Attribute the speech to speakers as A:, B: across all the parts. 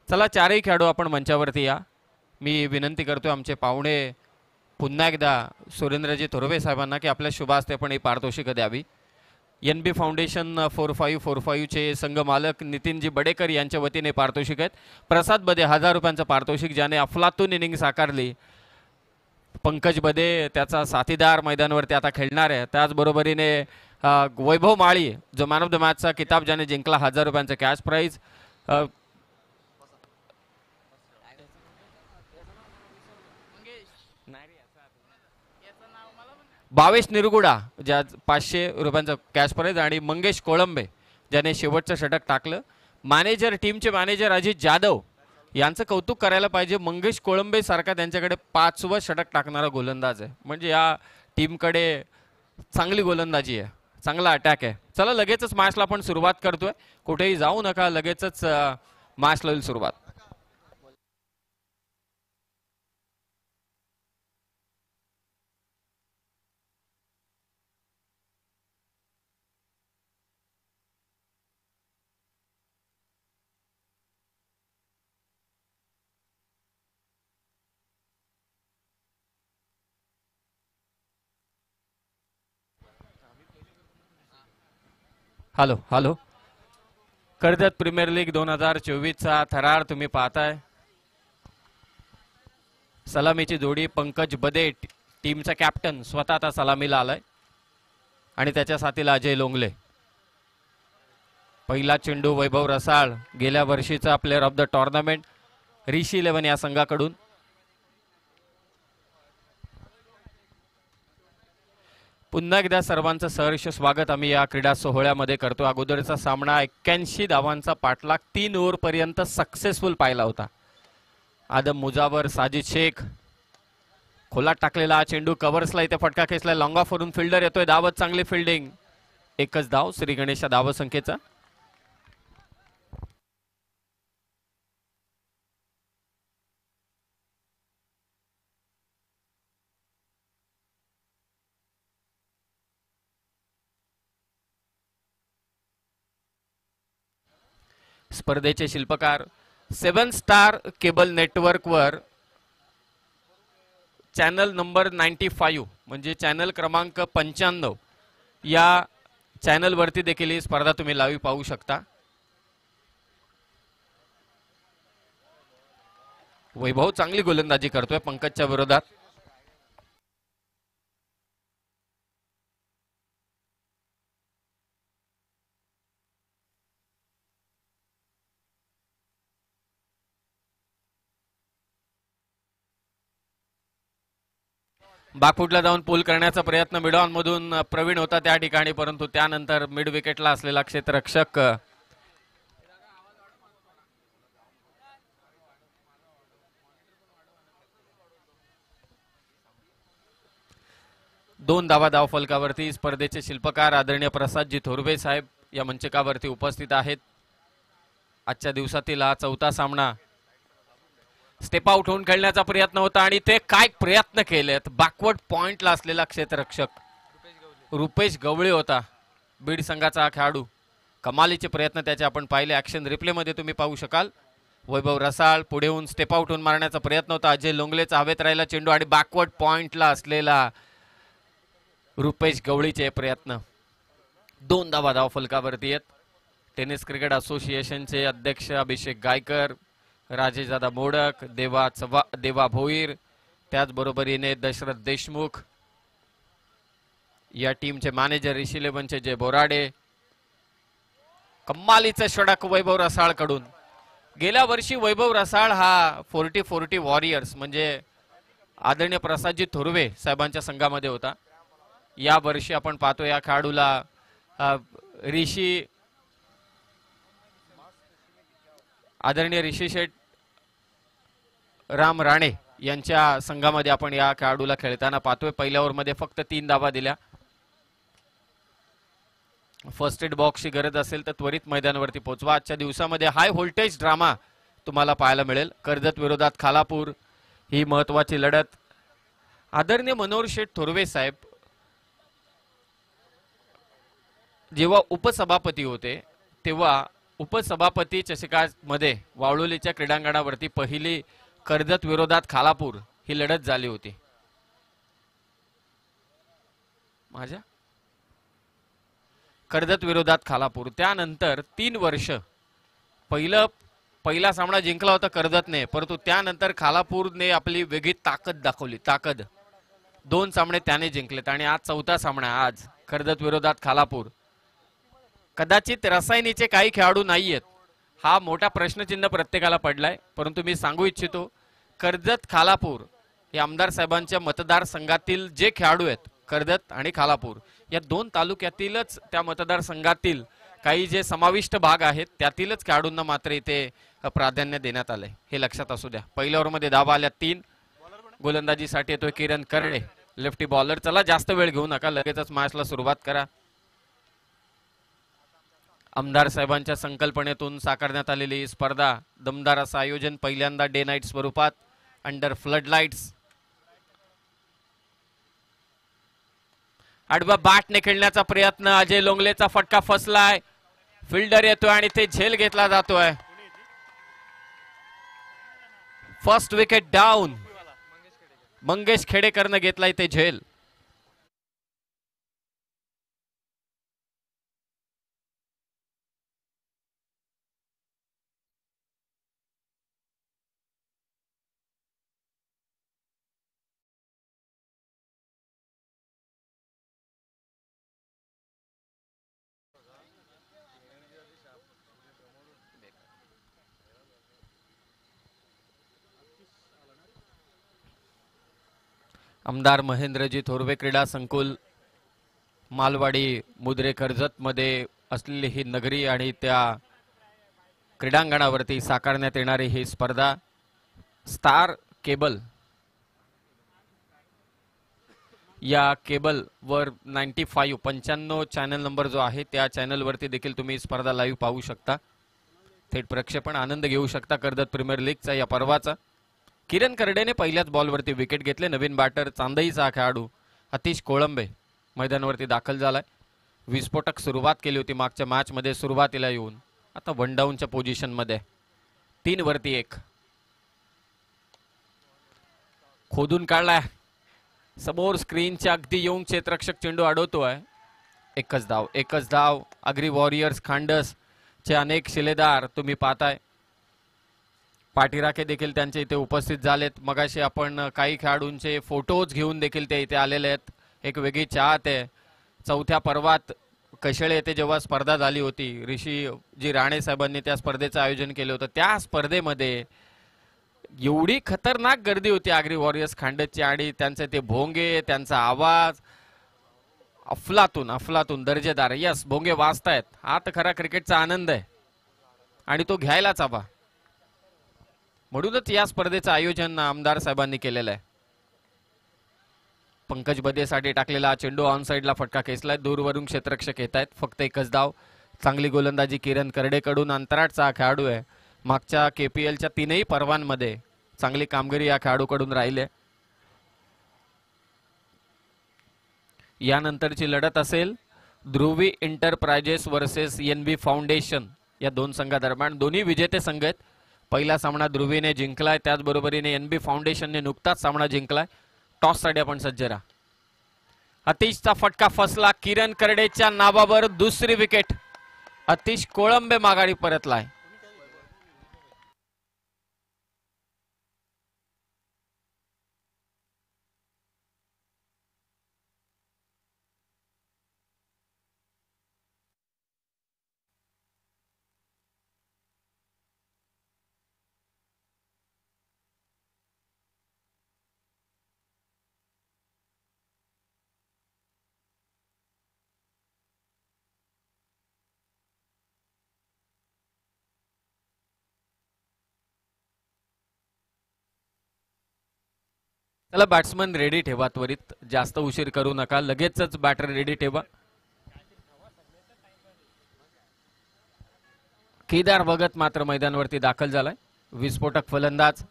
A: चला चारही खेळाडू आपण मंचावरती या. मी विनंती करतोय आमचे पाहुणे पुन्हा एकदा सुरेंद्रजी थोरवे साहेबांना की आपल्या शुभ हस्ते पण ही पारितोषिकं द्यावी. NB फाउंडेशन 4545चे संघमालक नितीनजी बडेकर यांच्या वतीने पारितोषिक आहेत. प्रसाद बदे 1000 रुपयांचं पारितोषिक, ज्याने अफलातून इनिंग साकारली. पंकज बदे त्याचा साथीदार मैदानावरती आता खेळणार आहे. त्याचबरोबरीने वैभव माळी जो मॅन ऑफ द मॅचचा किताब ज्याने जिंकला, 1000 रुपयांचं कॅश प्राईज. भावेश निरगुडा ज्या 500 रुपयांचं कॅश प्राईज, आणि मंगेश कोळंबे ज्याने शेवटचं षटक टाकलं. मॅनेजर, टीमचे मॅनेजर अजित जाधव यांचं कौतुक करायला पाहिजे. मंगेश कोळंबे सारखा त्यांच्याकडे 5वं षटक टाकणारा गोलंदाज आहे. म्हणजे या टीमकडे चांगली गोलंदाजी आहे, चांगला अटॅक आहे. चला लगेचच मॅचला आपण सुरुवात करतोय. कुठेही जाऊ नका, लगेचच मॅचला होईल सुरुवात. Hello hello, Karjat premier league 2024चा थरार तुम्ही पाहताय. सलामीची जोडी पंकज बदे, टीमचा कॅप्टन, स्वतः आता सलामीला आलाय, आणि त्याच्या साथीला अजय लोंगले. पहिला चेंडू वैभव रसाळ, गेल्या वर्षीचा प्लेअर ऑफ द टुर्नामेंट, ऋषी 11 या संघाकडून. पुन्हा एकदा सर्वांचं सहर्ष स्वागत आम्ही या क्रीडा सोहळ्यामध्ये करतो. अगोदरचा सामना 81 धावांचा पाठलाग 3 ओव्हरपर्यंत सक्सेसफुल पाहिला होता. आदम मुजावर, साजिद शेख, खोलात टाकलेला चेंडू कव्हर्सला, इथे फटका खेचला, लॉंग ऑफ वरून फिल्डर येतोय, धावत चांगली फिल्डिंग, एकच धाव श्री गणेशच्या धावसंख्येचा. स्पर्धेचे शिल्पकार 7 स्टार केबल नेटवर्कवर चॅनल नंबर 95 म्हणजे चॅनल क्रमांक 95 या चॅनलवरती देखील ही स्पर्धा तुम्ही लाईव्ह पाहू शकता. वैभव चांगली गोलंदाजी करतोय पंकजच्या विरोधात. बाकफुटला जाऊन पूल करण्याचा प्रयत्न मिडऑन मधून प्रवीण होता त्या ठिकाणी, परंतु त्यानंतर मिड विकेटला असलेला क्षेत्ररक्षक दोन धावा फलकावरती. स्पर्धेचे शिल्पकार आदरणीय प्रसादजी थोरवे साहेब या मंचकावरती उपस्थित आहेत. आजच्या दिवसातील हा चौथा सामना. स्टेप आउट होऊन खेळण्याचा प्रयत्न होता, आणि ते काय प्रयत्न केलेत. बॅकवर्ड पॉइंटला असलेला क्षेत्ररक्षक रुपेश गवळे होता, बीड संघाचा हा खेळाडू. कमालीचे प्रयत्न त्याचे आपण पाहिले, ऍक्शन रिप्ले मध्ये तुम्ही पाहू शकाल. वैभव रसाळ पुढे होऊन स्टेप आउट होऊन मारण्याचा प्रयत्न होता. अजय लोंगलेचा हवेत राहिला चेंडू, आणि बॅकवर्ड पॉइंटला असलेला रुपेश गवळीचे प्रयत्न. 2 धावा फलकावरती आहेत. टेनिस क्रिकेट असोसिएशनचे अध्यक्ष अभिषेक गायकर, राजेशदादा मोडक, देवा भोईर, त्याचबरोबरीने दशरथ देशमुख, या टीमचे मॅनेजर ऋषी 11चे जय बोराडे. कमालीचं षटक वैभव रसाळ कडून. गेल्या वर्षी वैभव रसाळ हा 40-40 वॉरियर्स म्हणजे आदरणीय प्रसादजी थोरवे साहेबांच्या संघामध्ये होता. या वर्षी आपण पाहतो या खेळाडूला ऋषी आदरणीय ऋषी शेठ राम राणे यांच्या संघामध्ये आपण या खेळाडूला खेळताना पाहतोय. पहिल्या ओव्हरमध्ये फक्त 3 धावा दिल्या. फर्स्ट एड बॉक्सची गरज असेल तर त्वरित मैदानावरती पोहोचवा. आजच्या दिवसामध्ये हाय व्होल्टेज ड्रामा तुम्हाला पाहायला मिळेल. कर्जत विरोधात खालापूर ही महत्वाची लढत. आदरणीय मनोहर शेठ थोरवे साहेब जेव्हा उपसभापती होते तेव्हा उपसभापती चषकामध्ये वावळोलीच्या क्रीडांगणावरती पहिली कर्जत विरोधात खालापूर ही लढत झाली होती. माझ्या कर्जत विरोधात खालापूर. त्यानंतर 3 वर्ष पहिला सामना जिंकला होता कर्जतने, परंतु त्यानंतर खालापूरने आपली वेगळी ताकद दाखवली. 2 सामने त्याने जिंकलेत आणि आज 4था सामना. आज कर्जत विरोधात खालापूर. कदाचित रसायनीचे काही खेळाडू नाहीयेत, हा मोठा प्रश्नचिन्ह प्रत्येकाला पडलाय, परंतु मी सांगू इच्छितो कर्जत खालापूर हे आमदार साहेबांच्या मतदारसंघातील जे खेळाडू आहेत, कर्जत आणि खालापूर या 2 तालुक्यातीलच त्या मतदारसंघातील काही जे समाविष्ट भाग आहेत त्यातीलच खेळाडूंना मात्र इथे प्राधान्य देण्यात आलंय, हे लक्षात असू द्या. पहिल्या ओव्हरमध्ये धावा आल्या 3. गोलंदाजीसाठी येतोय किरण करडे, लेफ्टी बॉलर. चला जास्त वेळ घेऊ नका, लगेचच मॅचला सुरुवात करा. आमदार साहेबांच्या संकल्पनेतून साकारण्यात आलेली स्पर्धा, दमदार असं आयोजन, पहिल्यांदा डे नाईट स्वरूपात अंडर फ्लड लाईट्स. आडवा बॅटने खेळण्याचा प्रयत्न, अजय लोंगलेचा फटका फसलाय, फिल्डर येतोय आणि ते झेल घेतला जातोय. First wicket down. मंगेश खेडेकरनं घेतलाय ते झेल. आमदार महेंद्रजी थोरवे क्रीडा संकुल, मालवाडी मुद्रे कर्जत मध्ये असलेली ही नगरी आणि त्या क्रीडांगणावरती साकारण्यात येणारी ही स्पर्धा स्टार केबल या केबल वर 95 चॅनल नंबर जो आहे त्या चॅनल वरती देखील तुम्ही स्पर्धा लाईव्ह पाहू शकता. थेट प्रक्षेपण आनंद घेऊ शकता कर्जत प्रीमियर लीगचा या पर्वाचा. किरण करडेने पहिल्याच बॉलवरती विकेट घेतले. नवीन बॅटर चांदईचा खेळाडू अतिश कोळंबे मैदानावरती दाखल झालाय. विस्फोटक सुरुवात केली होती मागच्या मॅच मध्ये सुरुवातीला येऊन, आता 1 डाऊनच्या पोझिशन मध्ये. 3 वरती 1 खोदून काढलाय. समोर स्क्रीनच्या अगदी येऊन क्षेत्ररक्षक चेंडू अडवतोय. एकच धाव. अग्री वॉरियर्स खांडस चे अनेक शिलेदार तुम्ही पाहताय. पाठीराखे देखील त्यांचे इथे उपस्थित झालेत. मगाशी आपण काही खेळाडूंचे फोटोज घेऊन देखील ते इथे आलेले आहेत. एक वेगळी चाहत आहे. 4थ्या पर्वात कशेळे येथे जेव्हा स्पर्धा झाली होती, ऋषीजी राणे साहेबांनी त्या स्पर्धेचं आयोजन केलं होतं. त्या स्पर्धेमध्ये एवढी खतरनाक गर्दी होती आग्री वॉरियर्स खांडसची, आणि त्यांचे ते भोंगे, त्यांचा आवाज अफलातून दर्जेदार. यस, भोंगे वाजतायत. हा तर खरा क्रिकेटचा आनंद आहे आणि तो घ्यायलाच हवा. म्हणूनच या स्पर्धेचं आयोजन आमदार साहेबांनी केलेलं आहे. पंकज बदेसाठी टाकलेला चेंडू ऑन साइडला फटका खेचलाय. दूरवरून क्षेत्ररक्षक येत आहेत. फक्त एकच धाव. चांगली गोलंदाजी किरण करडेकडून. अंतराळचा खेळाडू आहे. मागच्या केपीएलच्या 3ही पर्वांमध्ये चांगली कामगिरी या खेळाडूकडून राहिली. यानंतरची लढत असेल ध्रुवी एंटरप्राइजेस वर्सेस एनबी फाउंडेशन या 2 संघादरम्यान. दोन्ही विजेते संघ आहेत. पहिला सामना ध्रुवीने जिंकलाय, त्याचबरोबरीने एनबी फाउंडेशनने नुकताच सामना जिंकलाय. टॉस साठी आपण सज्ज राहा. अतिशचा फटका फसला. किरण करडेच्या नावावर दुसरी विकेट. अतिश कोळंबे माघारी परतलाय. चला बॅट्समन रेडी ठेवा. त्वरित जास्त उशीर करू नका. लगेचच बॅटर रेडी ठेवा. केदार भगत मात्र मैदानावरती दाखल झालाय. विस्फोटक फलंदाज.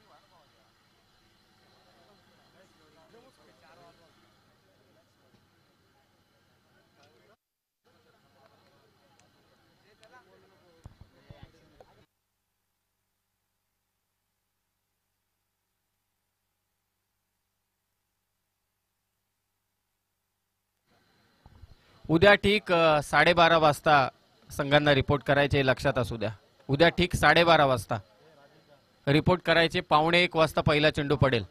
A: उद्या ठीक 12:30 वाजता संघांना रिपोर्ट करायचे, लक्षात असू द्या. उद्या ठीक 12:30 वाजता रिपोर्ट करायचे. 1:15 वाजता पहिला चेंडू पडेल.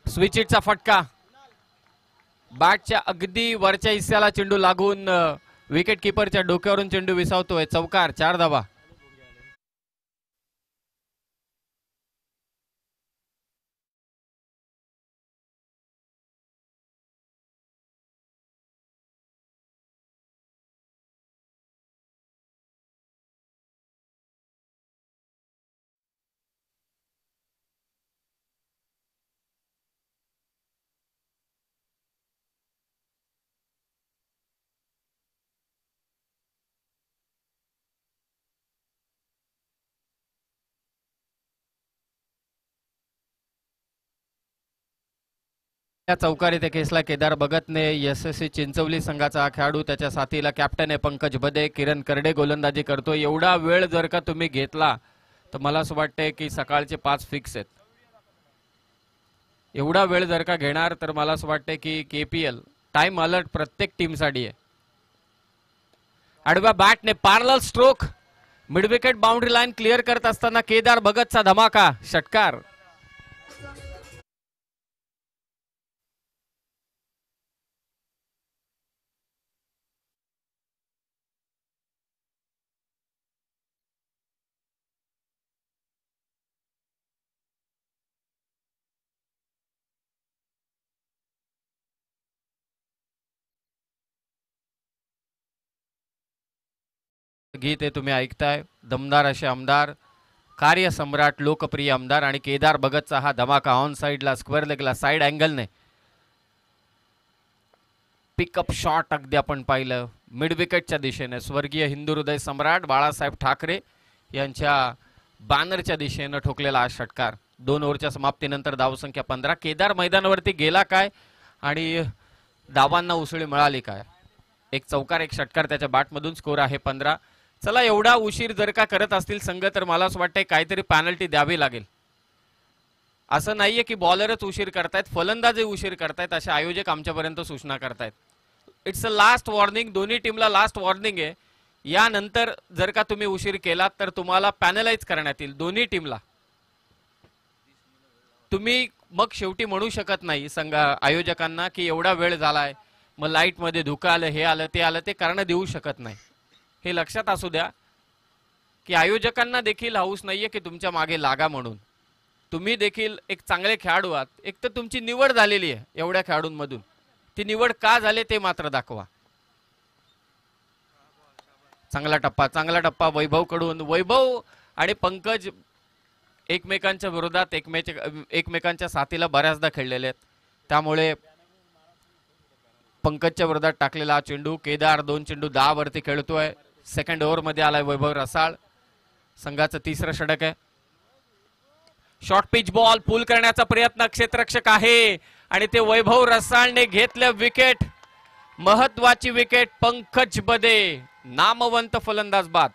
A: स्विच इटचा फटका, बॅटच्या अगदी वरच्या हिस्स्याला चेंडू लागून विकेट किपरच्या डोक्यावरून चेंडू विसावतोय. चौकार, 4 धावा. या चौकार इथे खेचला केदार भगतने. यशस्वी चिंचवली संघाचा खेळाडू, त्याच्या साथीला कॅप्टन आहे पंकज बदे. किरण करडे गोलंदाजी करतोय. एवढा वेळ जर का तुम्ही घेतला तर मला असं वाटतंय की सकाळचे 5 फिक्स आहेत. एवढा वेळ जर का घेणार तर मला असं वाटतंय की केपीएल टाइम अलर्ट प्रत्येक टीमसाठी आहे. आडव्या बॅटने parallel stroke, mid wicket boundary line clear करत असताना केदार भगतचा धमाका षटकार. गीत हे तुम्ही ऐकताय. दमदार असे आमदार, कार्यसम्राट, लोकप्रिय आमदार आणि केदार भगतचा हा धमाका. ऑन साइडला, स्क्वेअर लेगला, साइड अँगलने पिकअप शॉट अगदी आपण पाहिलं मिड विकेटच्या दिशेने. स्वर्गीय हिंदू हृदय सम्राट बाळासाहेब ठाकरे यांच्या बॅनरच्या दिशेने ठोकलेला हा षटकार. 2 ओव्हरच्या समाप्तीनंतर धावसंख्या 15. केदार मैदानावरती गेला काय आणि धावांना उसळी मिळाली काय? एक चौकार, एक षटकार त्याच्या बॅटमधून. स्कोर आहे 15. चला, एवढा उशीर जर का करत असतील संघ तर मला असं वाटतंय काहीतरी पॅनल्टी द्यावी लागेल. असं नाहीये की बॉलरच उशीर करतायत, फलंदाजही उशीर करतायत. असे आयोजक आमच्यापर्यंत सूचना करतायत. It's a last warning. दोन्ही टीमला लास्ट वॉर्निंग आहे. यानंतर जर का तुम्ही उशीर केलात तर तुम्हाला पॅनलाइज करण्यात येईल दोन्ही टीमला. तुम्ही मग शेवटी म्हणू शकत नाही संघ आयोजकांना की एवढा वेळ झालाय, मग लाईट मध्ये धुकं आलं, हे आलं, ते आलं. ते कारण देऊ शकत नाही. हे लक्षात असू द्या की आयोजकांना देखील हाऊस नाहीये की तुमच्या मागे लागा म्हणून. तुम्ही देखील एक चांगले खेळाडू आहात. एक तर तुमची निवड झालेली आहे एवढ्या खेळाडूंमधून, ती निवड का झाले ते मात्र दाखवा. चांगला टप्पा, चांगला टप्पा वैभव कडून. वैभव आणि पंकज एकमेकांच्या विरोधात, एकमेकांच्या साथीला बऱ्याचदा खेळलेले आहेत. त्यामुळे पंकजच्या विरोधात टाकलेला हा चेंडू. केदार 2 चेंडू 10 वरती खेळतोय. सेकंड ओव्हर मध्ये आलाय वैभव रसाळ. संघाचं 3रं षटक आहे. शॉर्ट पिच बॉल पूल करण्याचा प्रयत्न, क्षेत्ररक्षक आहे आणि ते वैभव रसाळने घेतलं विकेट. महत्वाची विकेट. पंकज बदे नामवंत फलंदाज बाद.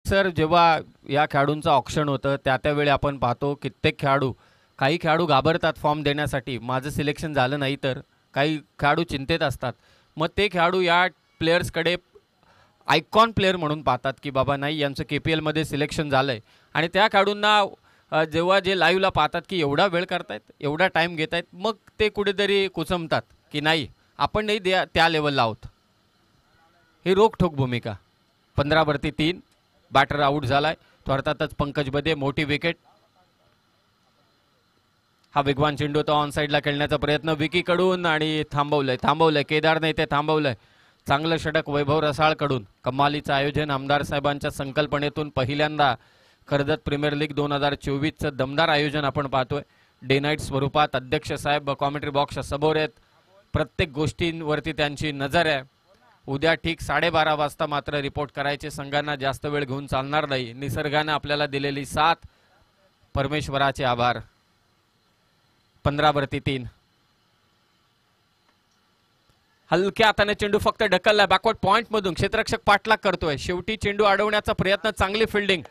A: सर, जेव्हा या खेळाडूंचं ऑप्शन होतं त्यावेळी आपण पाहतो कित्येक खेळाडू, काही खेळाडू घाबरतात फॉर्म देण्यासाठी. माझं सिलेक्शन झालं नाही तर काही खेळाडू चिंतेत असतात. मग ते खेळाडू या प्लेयर्सकडे आयकॉन प्लेयर म्हणून पाहतात की बाबा नाही, यांचं KPL मध्ये सिलेक्शन झालंय. आणि त्या खेळाडूंना जेव्हा जे लाईव्हला पाहतात की एवढा वेळ करतायत, एवढा टाइम घेतायत, मग ते कुठेतरी कुचमतात की नाही आपण नाही त्या लेवलला आहोत. ही रोखठोक भूमिका. 15वरती 3. बॅटर आउट झालाय तो अर्थातच पंकज बदे. मोठी विकेट. हा वेगवान चेंडू तो ऑन साईडला खेळण्याचा प्रयत्न विकीकडून आणि थांबवलंय केदार नाही ते थांबवलंय. चांगलं षटक वैभव रसाळ कडून. कमालीचं आयोजन आमदार साहेबांच्या संकल्पनेतून पहिल्यांदा कर्जत प्रीमियर लीग 2024चं दमदार आयोजन आपण पाहतोय. डे नाईट स्वरूपात. अध्यक्ष साहेब कॉमेंट्री बॉक्सच्या समोर आहेत. प्रत्येक गोष्टींवरती त्यांची नजर आहे. उद्या ठीक 12:30 वाजता मात्र रिपोर्ट करायचे. संघांना जास्त वेळ घेऊन चालणार नाही. निसर्गाने आपल्याला दिलेली साथ, परमेश्वराचे आभार. 15वरती 3. हलक्या हाताने चेंडू फक्त ढकललाय बॅकवर्ड पॉइंट मधून. क्षेत्ररक्षक पाठलाग करतोय. शेवटी चेंडू अडवण्याचा प्रयत्न. चांगली फिल्डिंग.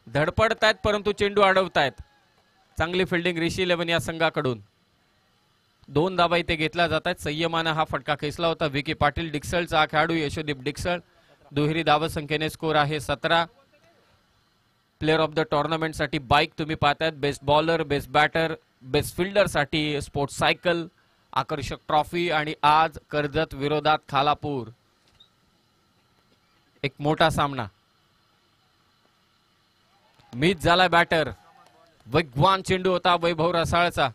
A: धडपडतायत परंतु चेंडू अडवतायत. चांगली फिल्डिंग ऋषी 11 या संघाकडून. 2 धावा इथे घेतल्या जात आहेत. संयमानं हा फटका खेचला होता विकी पाटील. डिक्सलचा हा खेळाडू यशोदीप डिक्सल. दुहेरी धावा संख्येने स्कोर आहे 17. प्लेअर ऑफ द टुर्नामेंट साठी बाईक तुम्ही पाहतायत. Best bowler, best batter, best fielder साठी स्पोर्ट्स सायकल, आकर्षक ट्रॉफी आणि आज कर्जत विरोधात खालापूर. एक मोठा सामना. मिस झाला बॅटर. वेगवान चेंडू होता वैभव रसाळचा.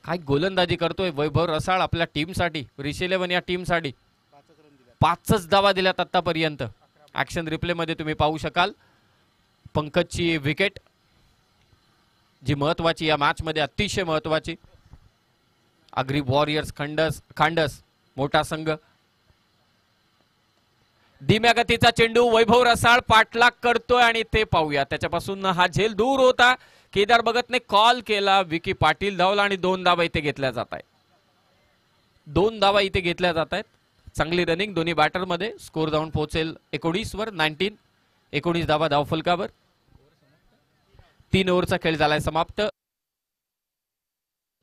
A: काय गोलंदाजी करतोय वैभव रसाळ आपल्या टीमसाठी. ऋषी 11 या टीमसाठी 5च धावा दिल्यात आतापर्यंत. ऍक्शन रिप्ले मध्ये तुम्ही पाहू शकाल. पंकजची विकेट जी महत्वाची या मॅच मध्ये, अतिशय महत्वाची. अग्री वॉरियर्स खांडस मोठा संघ. धीम्या गतीचा चेंडू वैभव रसाळ पाठलाग करतोय आणि ते पाहूया. त्याच्यापासून हा झेल दूर होता. केदार भगतने कॉल केला. विकी पाटील धावला आणि 2 धावा इथे घेतल्या जात आहेत. 2 धावा इथे घेतल्या जात आहेत. चांगली रनिंग दोन्ही बॅटर मध्ये. स्कोर जाऊन पोहोचेल 19 वर. 19 धावा धाव फलकावर. 3 ओव्हरचा खेळ झालाय समाप्त.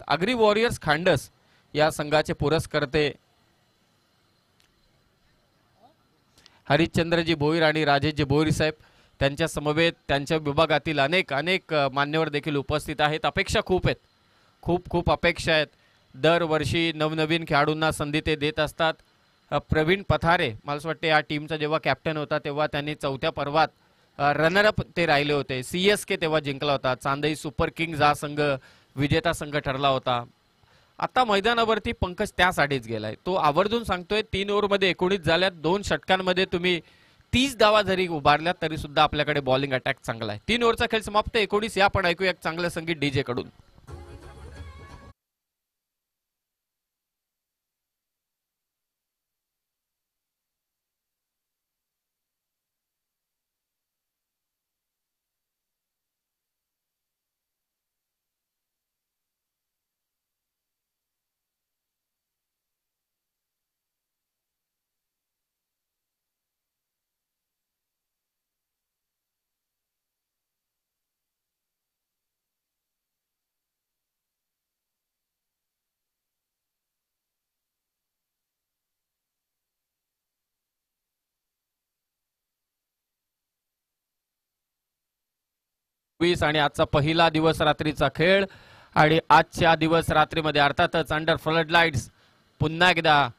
A: अग्री वॉरियर्स खांडस या संघाचे पुरस्कर्ते हरिश्चंद्रजी भोईर आणि राजेशजी भोईर साहेब. त्यांच्या समवेत त्यांच्या विभागातील अनेक मान्यवर देखील उपस्थित आहेत. अपेक्षा खूप आहेत. खूप अपेक्षा आहेत. दरवर्षी नवनवीन खेळाडूंना संधी ते देत असतात. प्रवीण पथारे मला असं वाटतं या टीमचा जेव्हा कॅप्टन होता तेव्हा त्यांनी 4थ्या पर्वात रनरअप ते राहिले होते. CSK तेव्हा जिंकला होता. चांदई सुपर किंग्ज हा संघ विजेता संघ ठरला होता. आता मैदानावरती पंकज त्यासाठीच गेलाय. तो आवर्जून सांगतोय 3 ओव्हरमध्ये 19 झाल्यात. 2 षटकांमध्ये तुम्ही 30 धावा जरी उभारल्यात तरी सुद्धा आपल्याकडे बॉलिंग अटॅक चांगला आहे. 3 ओव्हरचा खेळ समाप्त. 19 या पण ऐकूया एक चांगलं संगीत डीजे कडून. आणि आजचा पहिला दिवस रात्रीचा खेळ. आणि आजच्या दिवस रात्रीमध्ये अर्थातच अंडर फ्लड लाईट्स पुन्हा एकदा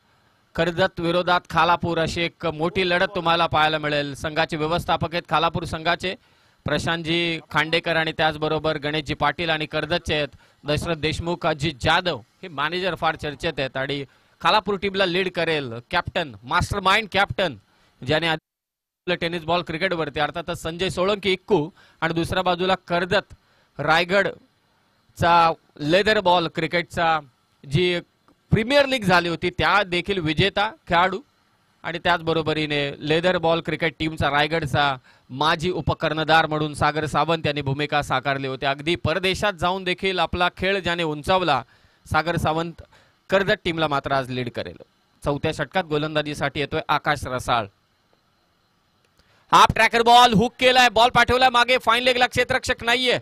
A: कर्जत विरोधात खालापूर अशी एक मोठी लढत तुम्हाला पाहायला मिळेल. संघाचे व्यवस्थापक आहेत खालापूर संघाचे प्रशांतजी खांडेकर आणि त्याचबरोबर गणेशजी पाटील. आणि कर्जतचे आहेत दशरथ देशमुख, अजित जाधव. हे मॅनेजर फार चर्चेत आहेत. आणि खालापूर टीमला लीड करेल कॅप्टन, मास्टर माइंड कॅप्टन ज्याने टेनिस बॉल क्रिकेट वरती अर्थातच संजय सोळंकी इक्कू. आणि दुसऱ्या बाजूला कर्जत रायगडचा लेदर बॉल क्रिकेटचा जी प्रीमियर लीग झाली होती त्या देखील विजेता खेळाडू. आणि त्याचबरोबरीने लेदर बॉल क्रिकेट टीमचा रायगडचा माजी उपकर्णधार म्हणून सागर सावंत यांनी भूमिका साकारली होती. अगदी परदेशात जाऊन देखील आपला खेळ ज्याने उंचावला सागर सावंत कर्जत टीमला मात्र आज लीड करेल. 4थ्या षटकात गोलंदाजीसाठी येतोय आकाश रसाळ. हाफ ट्रॅकर बॉल हुक केलाय. बॉल पाठवलाय मागे. फाईन लेगला क्षेत्ररक्षक नाहीये.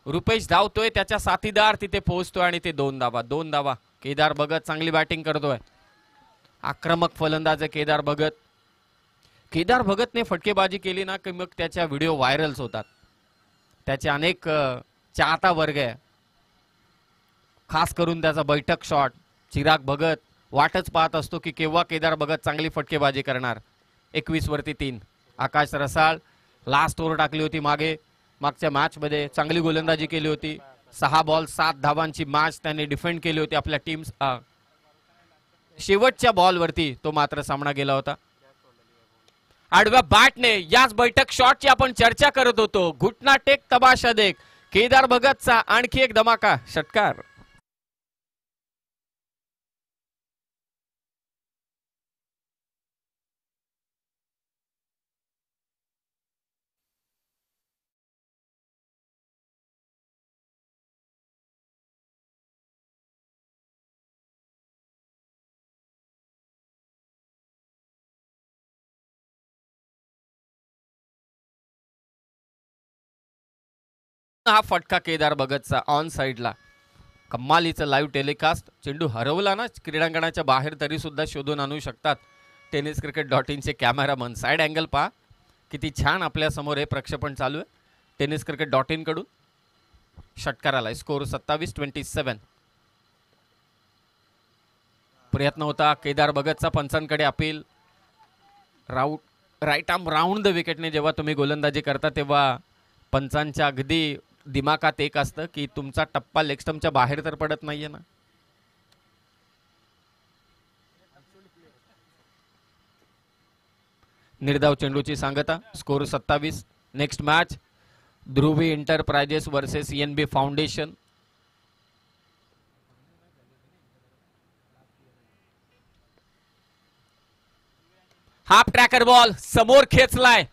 A: रुपेश धावतोय. त्याच्या साथीदार तिथे पोहोचतोय आणि ते 2 धावा. केदार भगत चांगली बॅटिंग करतोय. आक्रमक फलंदाज केदार भगत. केदार भगतने फटकेबाजी केली ना की मग त्याच्या व्हिडिओ व्हायरल्स होतात. त्याचे अनेक चाहता वर्ग आहे, खास करून त्याचा बैठक शॉट. चिराग भगत वाटच पाहत असतो की केव्हा केदार भगत चांगली फटकेबाजी करणार. 21 वरती 3. आकाश रसाळ लास्ट ओव्हर टाकली होती मागच्या मॅच मध्ये, चांगली गोलंदाजी केली होती. 6 बॉल 7 धावांची मॅच त्यांनी डिफेंड केली होती आपल्या टीम. शेवटच्या बॉलवरती तो मात्र सामना गेला होता. आडव्या बॅटने याच बैठक शॉटची आपण चर्चा करत होतो. घुटना टेक तमाशा देख, केदार भगतचा आणखी एक धमाका षटकार. हा फटका केदार भगतचा ऑन साइडला. कमालीचं लाईव्ह टेलिकास्ट. चेंडू हरवला ना क्रीडांगणाच्या बाहेर तरी सुद्धा शोधून आणू शकतात tenniscricket.in चे कॅमेरामन. साइड अँगल पहा किती छान आपल्या समोर हे प्रक्षेपण चालू आहे tenniscricket.in कडून. षटकाराला स्कोर 27-27. प्रयत्न होता केदार भगतचा, पंचांकडे appeal. Right arm round the विकेटने जेव्हा तुम्ही गोलंदाजी करता तेव्हा पंचांच्या अगदी दिमागात एक असतं की तुमचा टप्पा लेग स्टंपच्या बाहेर तर पडत नाहीये ना. निर्धाव चेंडूची सांगता. Score 27. Next match Dhruvi enterprises versus ENB foundation. Half tracker ball समोर खेचलाय.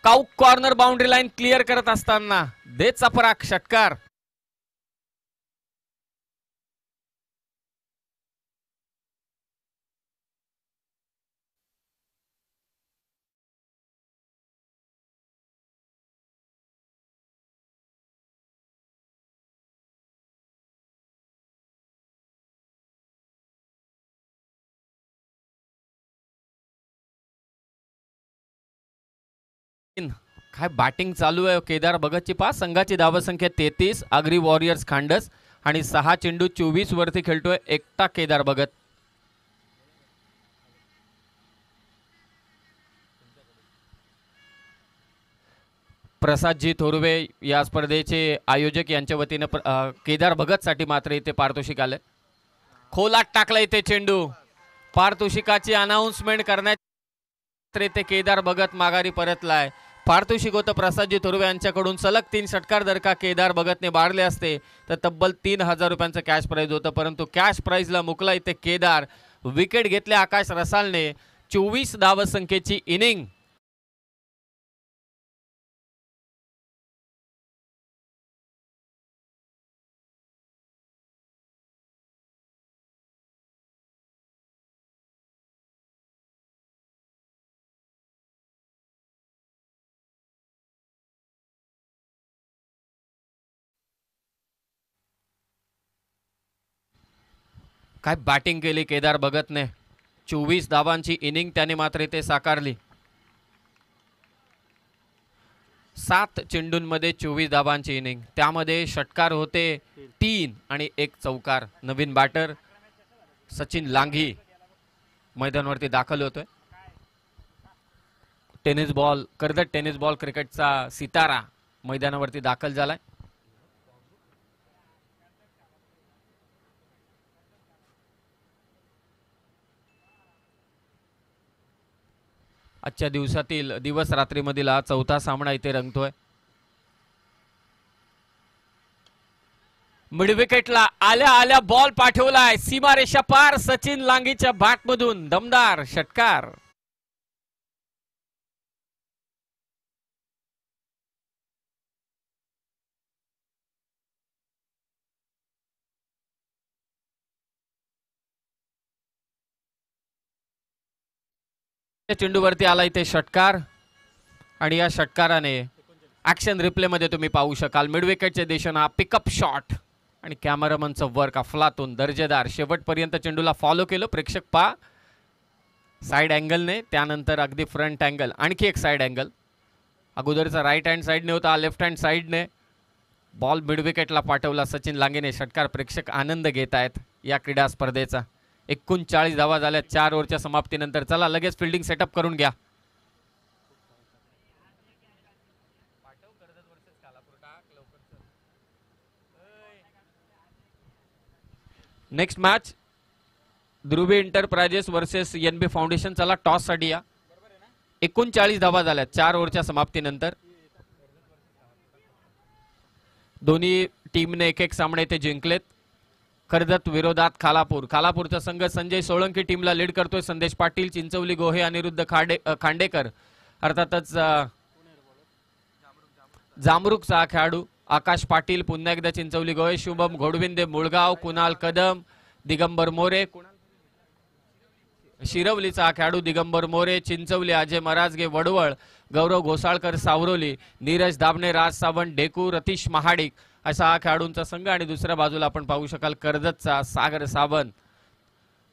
A: Cow corner boundary line clear करत असताना देचा पराक षटकार. काय बॅटिंग चालू आहे केदार भगतची. पास संघाची धावसंख्या 33. आगरी वॉरियर्स खांडस आणि 6 चेंडू 24 वरती खेळतोय एकटा केदार भगत. प्रसादजी थोरवे या स्पर्धेचे आयोजक यांच्या वतीने केदार भगत साठी मात्र इथे पारितोषिक आले. खोलात टाकला इथे चेंडू. पारितोषिकाची अनाउन्समेंट करण्यात इथे केदार भगत माघारी परतलाय. पारितोषिक होतं प्रसादजी थोरवे यांच्याकडून. सलग 3 षटकार जर का केदार भगतने मारले असते तर तब्बल 3000 रुपयांचं कॅश प्राइज होतं, परंतु कॅश प्राइजला मुकला इथे केदार. विकेट घेतले आकाश रसाळने. 24 धावसंख्येची इनिंग. काय बॅटिंग केली केदार भगतने. 24 धावांची इनिंग त्याने मात्र इथे साकारली. 7 चेंडूंमध्ये 24 धावांची इनिंग, त्यामध्ये षटकार होते 3 आणि 1 चौकार. नवीन बॅटर सचिन लांघी मैदानावरती दाखल होतोय. कर्जत टेनिस बॉल क्रिकेटचा सितारा मैदानावरती दाखल झालाय. आजच्या दिवसातील दिवस रात्रीमधील हा 4था सामना इथे रंगतोय. मिड विकेटला आल्या आल्या बॉल पाठवलाय सीमारेषा पार. सचिन लांघीच्या बॅटमधून दमदार षटकार. चेंडूवरती आला इथे षटकार आणि या षटकाराने ऍक्शन रिप्ले मध्ये तुम्ही पाहू शकाल मिड विकेटच्या दिशेने हा पिकअप शॉट आणि कॅमेरामनचं वर्क अफलातून दर्जेदार. शेवटपर्यंत चेंडूला फॉलो केलं प्रेक्षक पा. साइड अँगलने, त्यानंतर अगदी फ्रंट अँगल, आणखी एक साइड अँगल. अगोदरचा राईट हँड साइडने होता, लेफ्ट हँड साइडने. बॉल मिड विकेटला पाठवला सचिन लांगेने. षटकार. प्रेक्षक आनंद घेत आहेत या क्रीडा स्पर्धेचा. 39 धावा झाल्या 4 ओव्हरच्या समाप्तीनंतर. चला लगेच फिल्डिंग सेटअप करून घ्या. Next match Dhruvi enterprises versus NB foundation. चला टॉस साठी या. 39 धावा झाल्या 4 ओव्हरच्या समाप्तीनंतर. दोन्ही टीमने एक एक सामने ते जिंकलेत. कर्जत विरोधात खालापूर. खालापूरचा संघ संजय सोळंकी टीमला लीड करतोय. संदेश पाटील, चिंचवली गोहे, अनिरुद्ध खांडेकर, अर्थातच जामरुकचा हा खेळाडू आकाश पाटील, पुन्हा एकदा चिंचवली गोहे, शुभम घोडविंदे मुळगाव, कुणाल कदम, दिगंबर मोरे, शिरवलीचा खेळाडू दिगंबर मोरे, चिंचवली अजय मराजगे वडवळ, गौरव घोसाळकर सावरोली, नीरज दाबणे, राज सावंत ढेकू, रतीश महाडिक असा हा खेळाडूंचा संघ. आणि दुसऱ्या बाजूला आपण पाहू शकाल कर्जतचा सागर सावंत,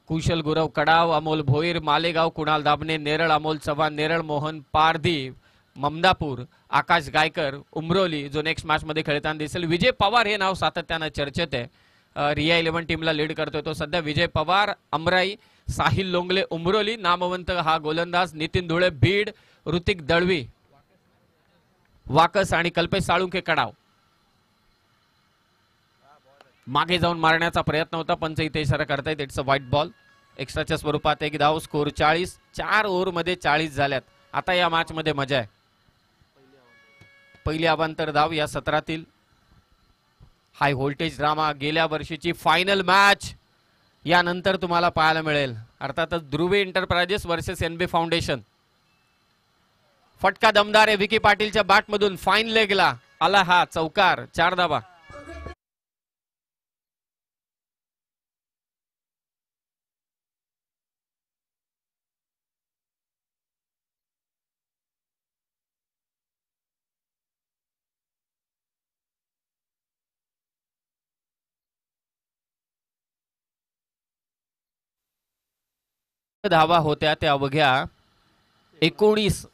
A: कुशल गुरव कडाव, अमोल भोईर मालेगाव, कुणाल दाबणे नेरळ, अमोल चव्हाण नेरळ, मोहन पारधी ममदापूर, आकाश गायकर उमरोली जो नेक्स्ट मॅच मध्ये खेळताना दिसेल. विजय पवार हे नाव सातत्यानं चर्चेत आहे. रिया 11 टीमला लीड करतोय तो सध्या. विजय पवार अमराई, साहिल लोंगले उमरोली, नामवंत हा गोलंदाज नितीन धुळे बीड, ऋतिक दळवी वाकस आणि कल्पेश साळुंखे कडाव. मागे जाऊन मारण्याचा प्रयत्न होता, पंच इथे इशारा करतायत इट्स अ व्हाईट बॉल. एक्स्ट्राच्या स्वरूपात एक धाव. स्कोर 40. 4 ओव्हर मध्ये 40 झाल्यात. आता या मॅच मध्ये मजा आहे. पहिली अवांतर धाव या सत्रातील. High voltage drama. गेल्या वर्षीची फायनल मॅच यानंतर तुम्हाला पाहायला मिळेल. अर्थातच ध्रुवी एंटरप्राइजेस वर्सेस एनबी फाउंडेशन. फटका दमदार आहे. विकी पाटीलच्या बॅट मधून फाईन लेगला आला हा चौकार. 4 धावा. धावा होत्या त्या अवघ्या 19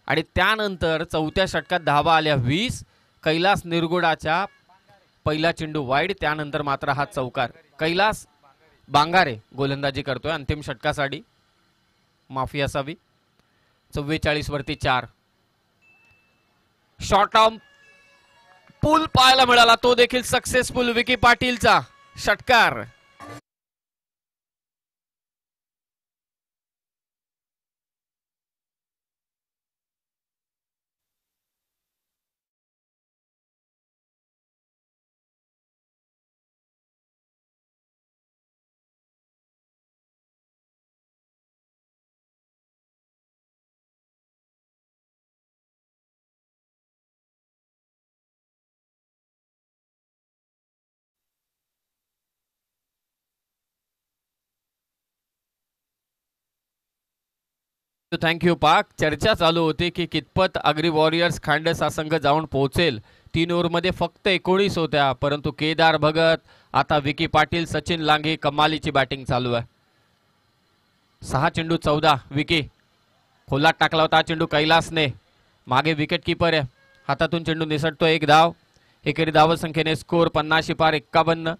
A: आणि त्यानंतर चौथ्या षटकात धावा आल्या 20. कैलास निरगुडाच्या पहिला चेंडू वाईड. त्यानंतर मात्र हा चौकार. कैलास बांगारे गोलंदाजी करतोय अंतिम षटकासाठी. माफी असावी. 44 वरती 4. शॉर्ट आर्म पूल पाहायला मिळाला, तो देखील सक्सेसफुल. विकी पाटीलचा षटकार. थँक्यू पाक. चर्चा चालू होती की कितपत अग्री वॉरियर्स खांडस हा संघ जाऊन पोहोचेल. 3 ओव्हरमध्ये फक्त 19 होत्या, परंतु केदार भगत, आता विकी पाटील, सचिन लांगे कमालीची बॅटिंग चालू आहे. 6 चेंडू 14. विकी खोलात टाकला होता चेंडू कैलासने. मागे विकेट किपर आहे, हातातून चेंडू निसटतो. 1 धाव. एकेरी धावसंख्येने स्कोर 50 पार 51.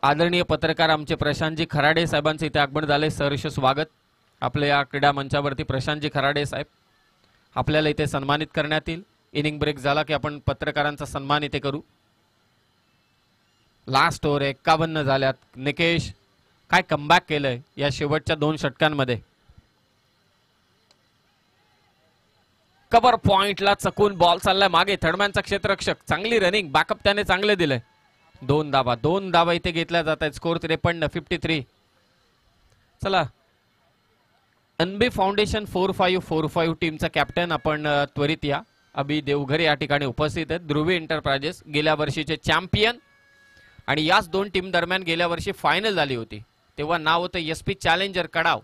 A: आदरणीय पत्रकार आमचे प्रशांतजी खराडे साहेबांचे इथे आगमन झाले. सहर्ष स्वागत आपल्या या क्रीडा मंचावरती. प्रशांतजी खराडे साहेब आपल्याला इथे सन्मानित करण्यात येईल. इनिंग ब्रेक झाला की आपण पत्रकारांचा सन्मान इथे करू. लास्ट ओव्हर 51 झाल्यात. निकेश काय कमबॅक केलंय या शेवटच्या 2 षटकांमध्ये. कव्हर पॉइंटला चकून बॉल चाललाय मागे. थर्डमॅनचा क्षेत्ररक्षक. चांगली रनिंग, बॅकअप त्याने चांगले दिलंय. 2 धावा इथे घेतल्या जात आहेत. स्कोर 53 53. चला एनबी फाउंडेशन 4545 टीमचा कॅप्टन आपण त्वरित या. अभि देवघर या ठिकाणी उपस्थित आहेत. ध्रुवी एंटरप्राइजेस गेल्या वर्षीचे चॅम्पियन आणि याच 2 टीम दरम्यान गेल्या वर्षी फायनल झाली होती. तेव्हा नाव होतं SP challenger Kadav.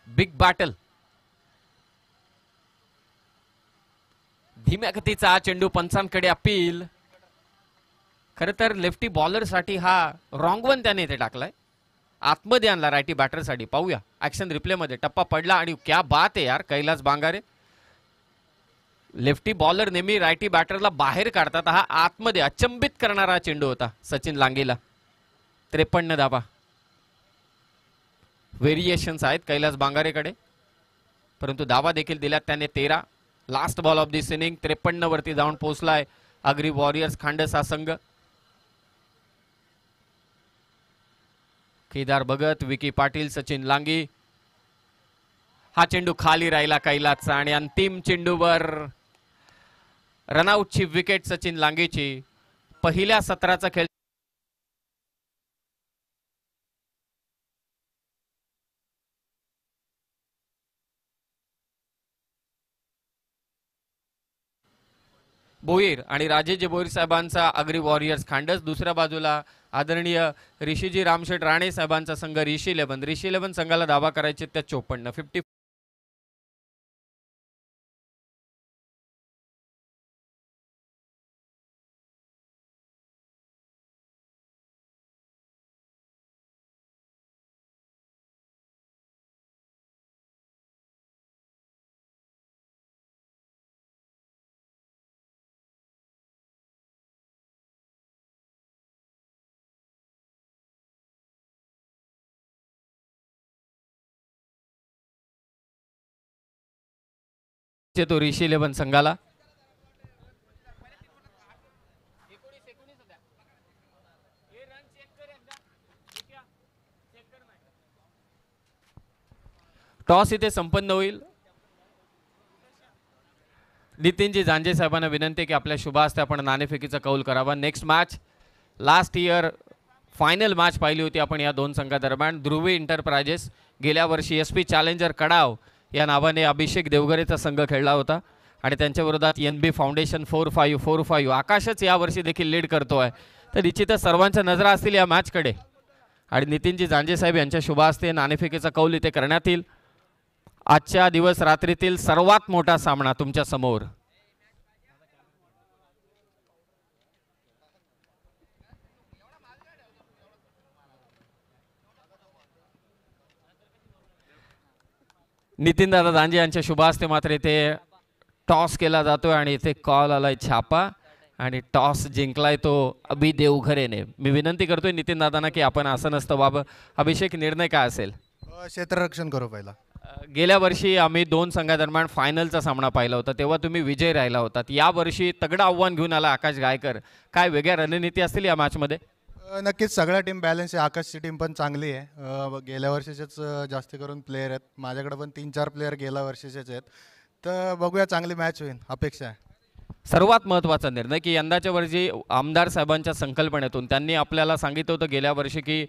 A: Big battle. धीम्या गतीचा हा चेंडू पंचांकडे अपील. खरं तर लेफ्टी बॉलर साठी हा रॉंग वन त्याने इथे टाकलाय. आतमध्ये आणला रायटी बॅटरसाठी. पाहूया ऍक्शन रिप्ले मध्ये. टप्पा पडला आणि क्या बात आहे यार. कैलास बांगारे लेफ्टी बॉलर नेहमी रायटी बॅटरला बाहेर काढतात, हा आतमध्ये अचंबित करणारा चेंडू होता सचिन लांगेला. 53 धावा. व्हेरिएशन्स आहेत कैलास बांगारेकडे, परंतु धावा देखील दिल्यात त्याने 13. Last ball of this inning 53 वरती जाऊन पोहोचलाय आगरी वॉरियर्स खांडस हा संघ. केदार भगत, विकी पाटील, सचिन लांगी. हा चेंडू खाली राहिला कैलासचा आणि अंतिम चेंडूवर रनआउटची विकेट सचिन लांगेची. पहिल्या सत्राचा खेळ भोईर आणि राजेजी भोईर साहेबांचा आगरी वॉरियर्स खांडस. दुसऱ्या बाजूला आदरणीय ऋषीजी रामशेठ राणे साहेबांचा संघ ऋषी 11. ऋषी 11 संघाला धावा करायचे त्या 54. 50 तो ऋषी 11 संघाला. टॉस इथे संपन्न होईल. नितीनजी जांजे साहेबांना विनंती की आपल्या शुभ हस्ते आपण नाणेफेकीचा कौल करावा. Next match last year final match पाहिली होती आपण या दोन संघादरम्यान. ध्रुवी इंटरप्राइजेस गेल्या वर्षी SP चॅलेंजर कडाव या नावाने अभिषेक देवगरेचा संघ खेळला होता आणि त्यांच्या विरोधात NB फाउंडेशन 4545. आकाशच यावर्षी देखील लीड करतोय, तर निश्चितच सर्वांच्या नजरा असतील या मॅचकडे आणि नितीनजी जांजे साहेब यांच्या शुभ हस्ते नाणेफेकीचा कौल इथे करण्यात येईल. आजच्या दिवस रात्रीतील सर्वात मोठा सामना तुमच्या समोर. नितीन दादा दांजे यांच्या शुभ हस्ते मात्र इथे टॉस केला जातोय आणि इथे कॉल आलाय छापा आणि टॉस जिंकलाय तो अभि देवघरेने. मी विनंती करतोय नितीन दादांना की आपण असं नसतं बाबा. अभिषेक, निर्णय काय असेल?
B: क्षेत्ररक्षण करू पहिला.
A: गेल्या वर्षी आम्ही दोन संघादरम्यान फायनलचा सामना पाहिला होता, तेव्हा तुम्ही विजय राहिला होतात. या वर्षी तगडं आव्हान घेऊन आला आकाश गायकर. काय वेगळ्या रणनीती असतील या मॅचमध्ये?
B: नक्कीच सगळ्या टीम बॅलन्स आहे. आकाशची टीम पण चांगली आहे. गेल्या वर्षीचेच जास्त करून प्लेयर आहेत. माझ्याकडे पण 3-4 प्लेयर गेल्या वर्षीचेच आहेत. तर बघूया, चांगली मॅच होईल अपेक्षा आहे.
A: सर्वात महत्त्वाचा निर्णय की यंदाच्या वर्षी आमदार साहेबांच्या संकल्पनेतून त्यांनी आपल्याला सांगितलं होतं गेल्या वर्षी की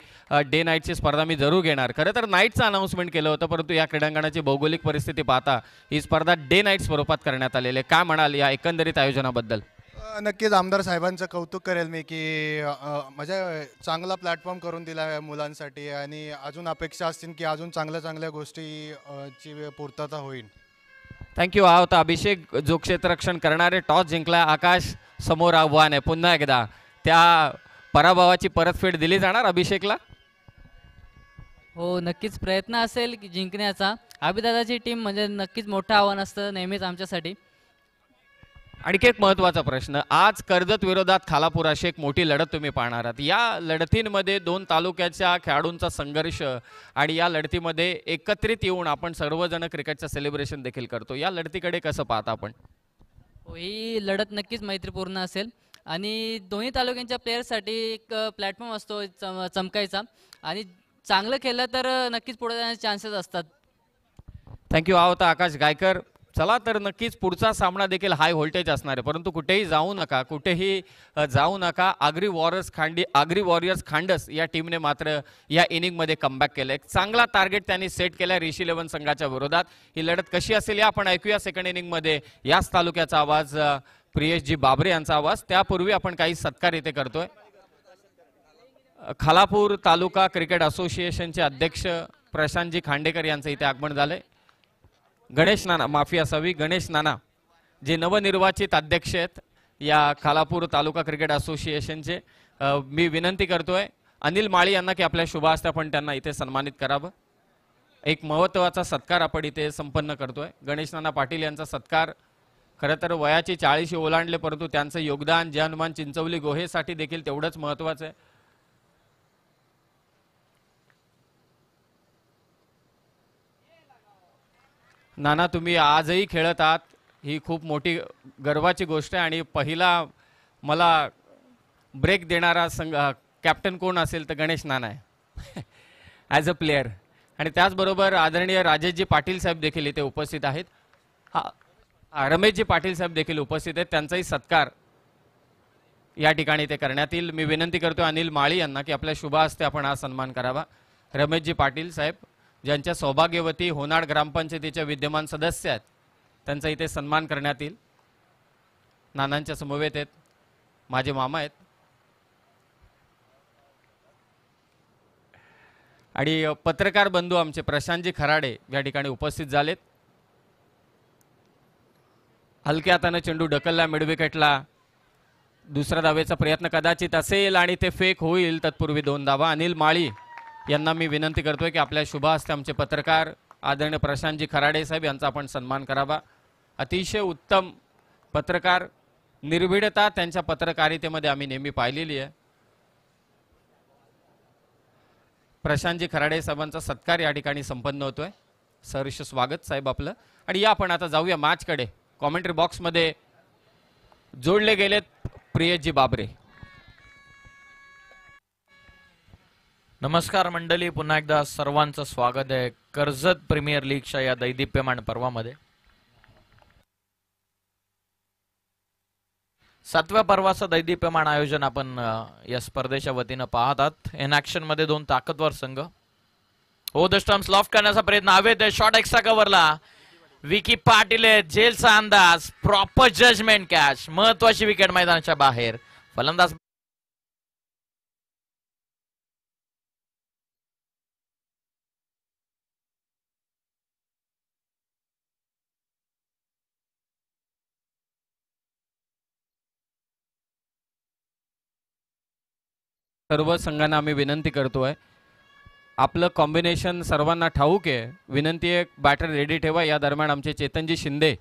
A: डे नाईटची स्पर्धा मी जरूर घेणार. खरं तर नाईटचं अनाऊन्समेंट केलं होतं, परंतु या क्रीडांगणाची भौगोलिक परिस्थिती पाहता ही स्पर्धा डे नाईट स्वरूपात करण्यात आलेली आहे. काय म्हणाल या एकंदरीत आयोजनाबद्दल?
B: नक्कीच आमदार साहेबांचं कौतुक करेल मी की म्हणजे चांगला प्लॅटफॉर्म करून दिला मुलांसाठी आणि अजून अपेक्षा असतील की अजून चांगल्या चांगल्या गोष्टीची पूर्तता होईल.
A: थँक्यू. हा होता अभिषेक जो क्षेत्ररक्षण करणारे. टॉस जिंकला आकाश. समोर आव्हान आहे पुन्हा एकदा. त्या पराभवाची परतफेड दिली जाणार अभिषेकला?
C: हो, नक्कीच प्रयत्न असेल की जिंकण्याचा. अभिदादाची टीम म्हणजे नक्कीच मोठं आव्हान असतं नेहमीच आमच्यासाठी.
A: आणखी एक महत्त्वाचा प्रश्न. आज कर्जत विरोधात खालापूर अशी एक मोठी लढत तुम्ही पाहणार आहात. या लढतींमध्ये दोन तालुक्याच्या खेळाडूंचा संघर्ष आणि या लढतीमध्ये एकत्रित येऊन आपण सर्वजण क्रिकेटचं सेलिब्रेशन देखील करतो. या लढतीकडे कसं पाहता आपण?
C: ही लढत नक्कीच मैत्रीपूर्ण असेल आणि दोन्ही तालुक्यांच्या प्लेयर्ससाठी एक प्लॅटफॉर्म असतो चमकायचा आणि चांगलं केलं तर नक्कीच पुढे जाण्याचे चान्सेस असतात.
A: थँक्यू. हा होता आकाश गायकर. चला तर नक्कीच पुढचा सामना देखील हाय व्होल्टेज असणार आहे, परंतु कुठेही जाऊ नका. आगरी वॉरियर्स खांडस या टीमने मात्र या इनिंगमध्ये कमबॅक केलं. एक चांगला टार्गेट त्यांनी सेट केला ऋषी 11 संघाच्या विरोधात. ही लढत कशी असेल या आपण ऐकूया सेकंड इनिंगमध्ये. याच तालुक्याचा आवाज, प्रियेशजी बाबरे यांचा आवाज. त्यापूर्वी आपण काही सत्कार इथे करतोय. खालापूर तालुका क्रिकेट असोसिएशनचे अध्यक्ष प्रशांतजी खांडेकर यांचं इथे आगमन झालंय. गणेश नाना जे नवनिर्वाचित अध्यक्ष आहेत या खालापूर तालुका क्रिकेट असोसिएशनचे. मी विनंती करतोय अनिल माळी यांना की आपल्या शुभ हस्ते आपण त्यांना इथे सन्मानित करावं. एक महत्त्वाचा सत्कार आपण इथे संपन्न करतोय. गणेश नाना पाटील यांचा सत्कार खरं तर वयाची 40 ओलांडले, परंतु त्यांचं योगदान जे हनुमान चिंचवली गोहेसाठी देखील तेवढंच महत्वाचं आहे. नाना, तुम्ही आजही खेळत आहात, ही खूप मोठी गर्वाची गोष्ट आहे. आणि पहिला मला ब्रेक देणारा कॅप्टन कोण असेल तर गणेश नाना आहे ॲज अ प्लेयर. आणि त्याचबरोबर आदरणीय राजेशजी पाटील साहेब देखील इथे उपस्थित आहेत. रमेशजी पाटील साहेब देखील उपस्थित आहेत. त्यांचाही सत्कार या ठिकाणी ते करण्यात येईल. मी विनंती करतो अनिल माळी यांना की आपल्या शुभ हस्ते आपण हा सन्मान करावा. रमेशजी पाटील साहेब ज्यांच्या सौभाग्यवती होनाड ग्रामपंचायतीच्या विद्यमान सदस्य आहेत, त्यांचा इथे सन्मान करण्यात येईल. नानांच्या समवेत आहेत, माझे मामा आहेत. आणि पत्रकार बंधू आमचे प्रशांतजी खराडे या ठिकाणी उपस्थित झालेत. हलक्या हाताने चेंडू ढकलला मिड विकेटला. दुसरा धावेचा प्रयत्न कदाचित असेल आणि ते फेक होईल. तत्पूर्वी 2 धावा. अनिल माळी यांना मी विनंती करतोय की आपल्या शुभ हस्ते आमचे पत्रकार आदरणीय प्रशांतजी खराडे साहेब यांचा आपण सन्मान करावा. अतिशय उत्तम पत्रकार, निर्भीडता त्यांच्या पत्रकारितेमध्ये आम्ही नेहमी पाहिलेली आहे. प्रशांतजी खराडे साहेबांचा सत्कार या ठिकाणी संपन्न होतोय. सहर्ष स्वागत साहेब आपलं. आणि या आपण आता जाऊया मॅचकडे. कॉमेंट्री बॉक्समध्ये जोडले गेलेत प्रियजी बाबरे.
D: नमस्कार मंडळी, पुन्हा एकदा सर्वांचं स्वागत आहे कर्जत प्रीमियर लीगच्या या दैदिप्यमान पर्वामध्ये. 7व्या पर्वाचं दैदिप्यमान आयोजन आपण या स्पर्धेच्या वतीनं पाहत आहात. इन ऍक्शन मध्ये 2 ताकदवर संघ. ओ द स्टम्प्स लॉफ्ट करण्याचा प्रयत्न हवेत. शॉट एक्स्ट्रा कव्हरला विकी पाटील जेलचा अंदाज, प्रॉपर जजमेंट कॅच, महत्वाची विकेट मैदानाच्या बाहेर. फलंदाज
A: सर्व संघांना आम्ही विनंती करतोय, आपलं कॉम्बिनेशन सर्वांना ठाऊक आहे. विनंती आहे बॅटर रेडी ठेवा. या दरम्यान आमचे चेतनजी शिंदे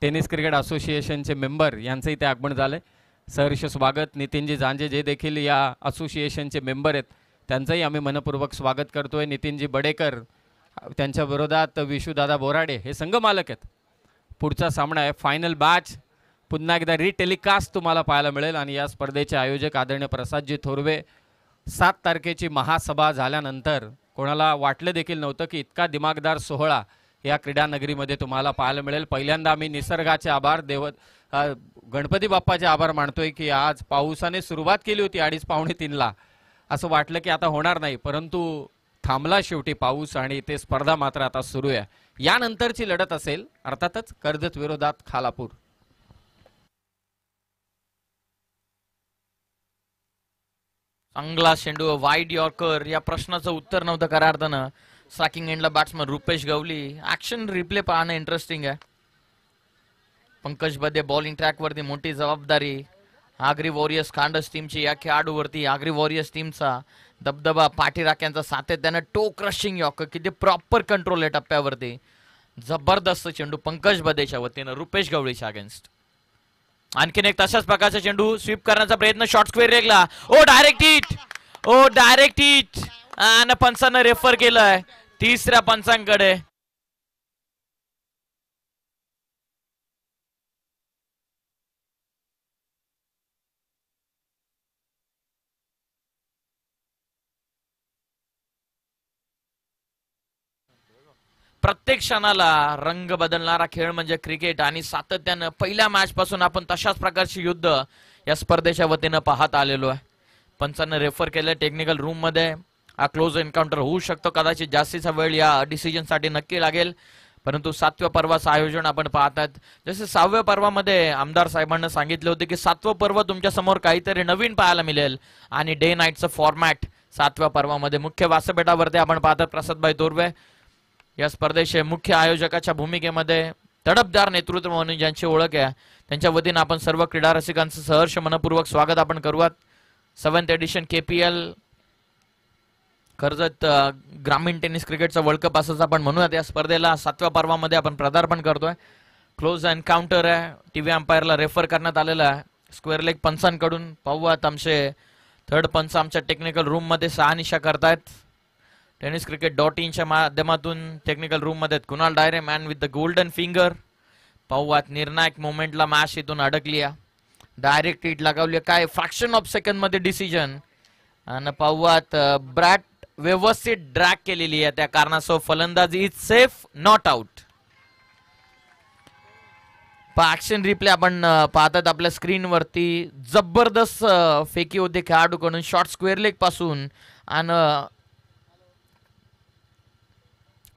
A: टेनिस क्रिकेट असोसिएशनचे मेंबर यांचं इथे आगमन झालंय. सहर्ष स्वागत. नितीनजी जांजे जे देखील या असोसिएशनचे मेंबर आहेत, त्यांचंही आम्ही मनपूर्वक स्वागत करतोय. नितीनजी बडेकर, त्यांच्या विरोधात विशुदादा बोराडे हे संघ मालक आहेत. पुढचा सामना आहे फायनल मॅच. पुन्हा एकदा रिटेलिकास्ट तुम्हाला पाहायला मिळेल. आणि या स्पर्धेचे आयोजक आदरणीय प्रसादजी थोरवे. 7 तारखेची महासभा झाल्यानंतर कोणाला वाटलं देखील नव्हतं की इतका दिमागदार सोहळा या क्रीडा नगरीमध्ये तुम्हाला पाहायला मिळेल. पहिल्यांदा आम्ही निसर्गाचे आभार, गणपती बाप्पाचे आभार मानतोय की आज पावसाने सुरुवात केली होती 2:30-3ला. असं वाटलं की आता होणार नाही, परंतु थांबला शेवटी पाऊस आणि ते स्पर्धा मात्र आता सुरू आहे. यानंतरची लढत असेल अर्थातच कर्जत विरोधात खालापूर.
D: चांगला चेंडू, वाईड यॉर्कर. या प्रश्नाचं उत्तर नव्हतं खऱ्या अर्थानं. स्ट्रायकिंग एंडला batsman Rupesh Gawali. Action replay पाहणं इंटरेस्टिंग आहे. पंकज बदे बॉलिंग ट्रॅक वरती मोठी जबाबदारी. आगरी वॉरियर्स खांडस टीमची या खेळाडूवरती. आगरी वॉरियर्स टीमचा दबदबा, पाठीराख्यांचा सातत्यानं टो क्रशिंग यॉर्कर, किती प्रॉपर कंट्रोल आहे टप्प्यावरती. जबरदस्त चेंडू पंकज बदेच्या वतीनं रुपेश गवळीच्या अगेन्स्ट. आणखीन एक तशाच प्रकारचा चेंडू स्वीप करण्याचा प्रयत्न, शॉर्ट स्क्वेअर रेगला. ओ डायरेक्ट हिट, ओ डायरेक्ट हिट. आणि पंचांना रेफर केलंय 3ऱ्या पंचांकडे. प्रत्येक क्षणाला रंग बदलणारा खेळ म्हणजे क्रिकेट. आणि सातत्यानं पहिल्या मॅच पासून आपण तशाच प्रकारची युद्ध या स्पर्धेच्या वतीनं पाहत आलेलो आहे. पंचांना रेफर केलं टेक्निकल रूम मध्ये. हा क्लोज एन्काउंटर होऊ शकतो. कदाचित जास्तीचा वेळ या डिसिजन साठी नक्की लागेल. परंतु 7व्या पर्वाचं आयोजन आपण पाहतात. जसे 6व्या पर्वामध्ये आमदार साहेबांना सांगितले होते की 7वं पर्व तुमच्या समोर काहीतरी नवीन पाहायला मिळेल. आणि डे नाईटचं फॉर्मॅट 7व्या पर्वामध्ये मुख्य व्यासपीठावरती आपण पाहतात प्रसादभाई तोरवे या स्पर्धेचे मुख्य आयोजकाच्या भूमिकेमध्ये तडफदार नेतृत्व म्हणून ज्यांची ओळख आहे, त्यांच्या वतीनं आपण सर्व क्रीडा रसिकांचं सहर्ष मनपूर्वक स्वागत आपण करूयात. 7th एडिशन KPL कर्जत ग्रामीण टेनिस क्रिकेटचा वर्ल्ड कप असंच आपण म्हणूयात. या स्पर्धेला 7व्या पर्वामध्ये आपण पदार्पण करतोय. क्लोज एन्काउंटर आहे. टीव्ही अंपायरला रेफर करण्यात आलेला आहे. स्क्वेअर लेग पंचांकडून. पाहूयात आमचे थर्ड पंच आमच्या टेक्निकल रूम मध्ये शहानिशा करतायत. tenniscricket.in माध्यमातून टेक्निकल रूम मध्ये Kunal Dayre man with the golden finger. पाहूयात निर्णायक मोमेंटला मॅच इथून अडकली आहे. डायरेक्ट हिट लगावली काय फ्रॅक्शन ऑफ सेकंड मध्ये डिसिजन. आणि पाहूयात ब्रॅट व्यवस्थित ड्रॅग केलेली आहे त्या कारणासह फलंदाजी is safe not out. Action replay आपण पाहतात आपल्या स्क्रीनवरती. जबरदस्त फेकी होते खेळाडूकडून शॉर्ट स्क्वेअर लेग पासून आणि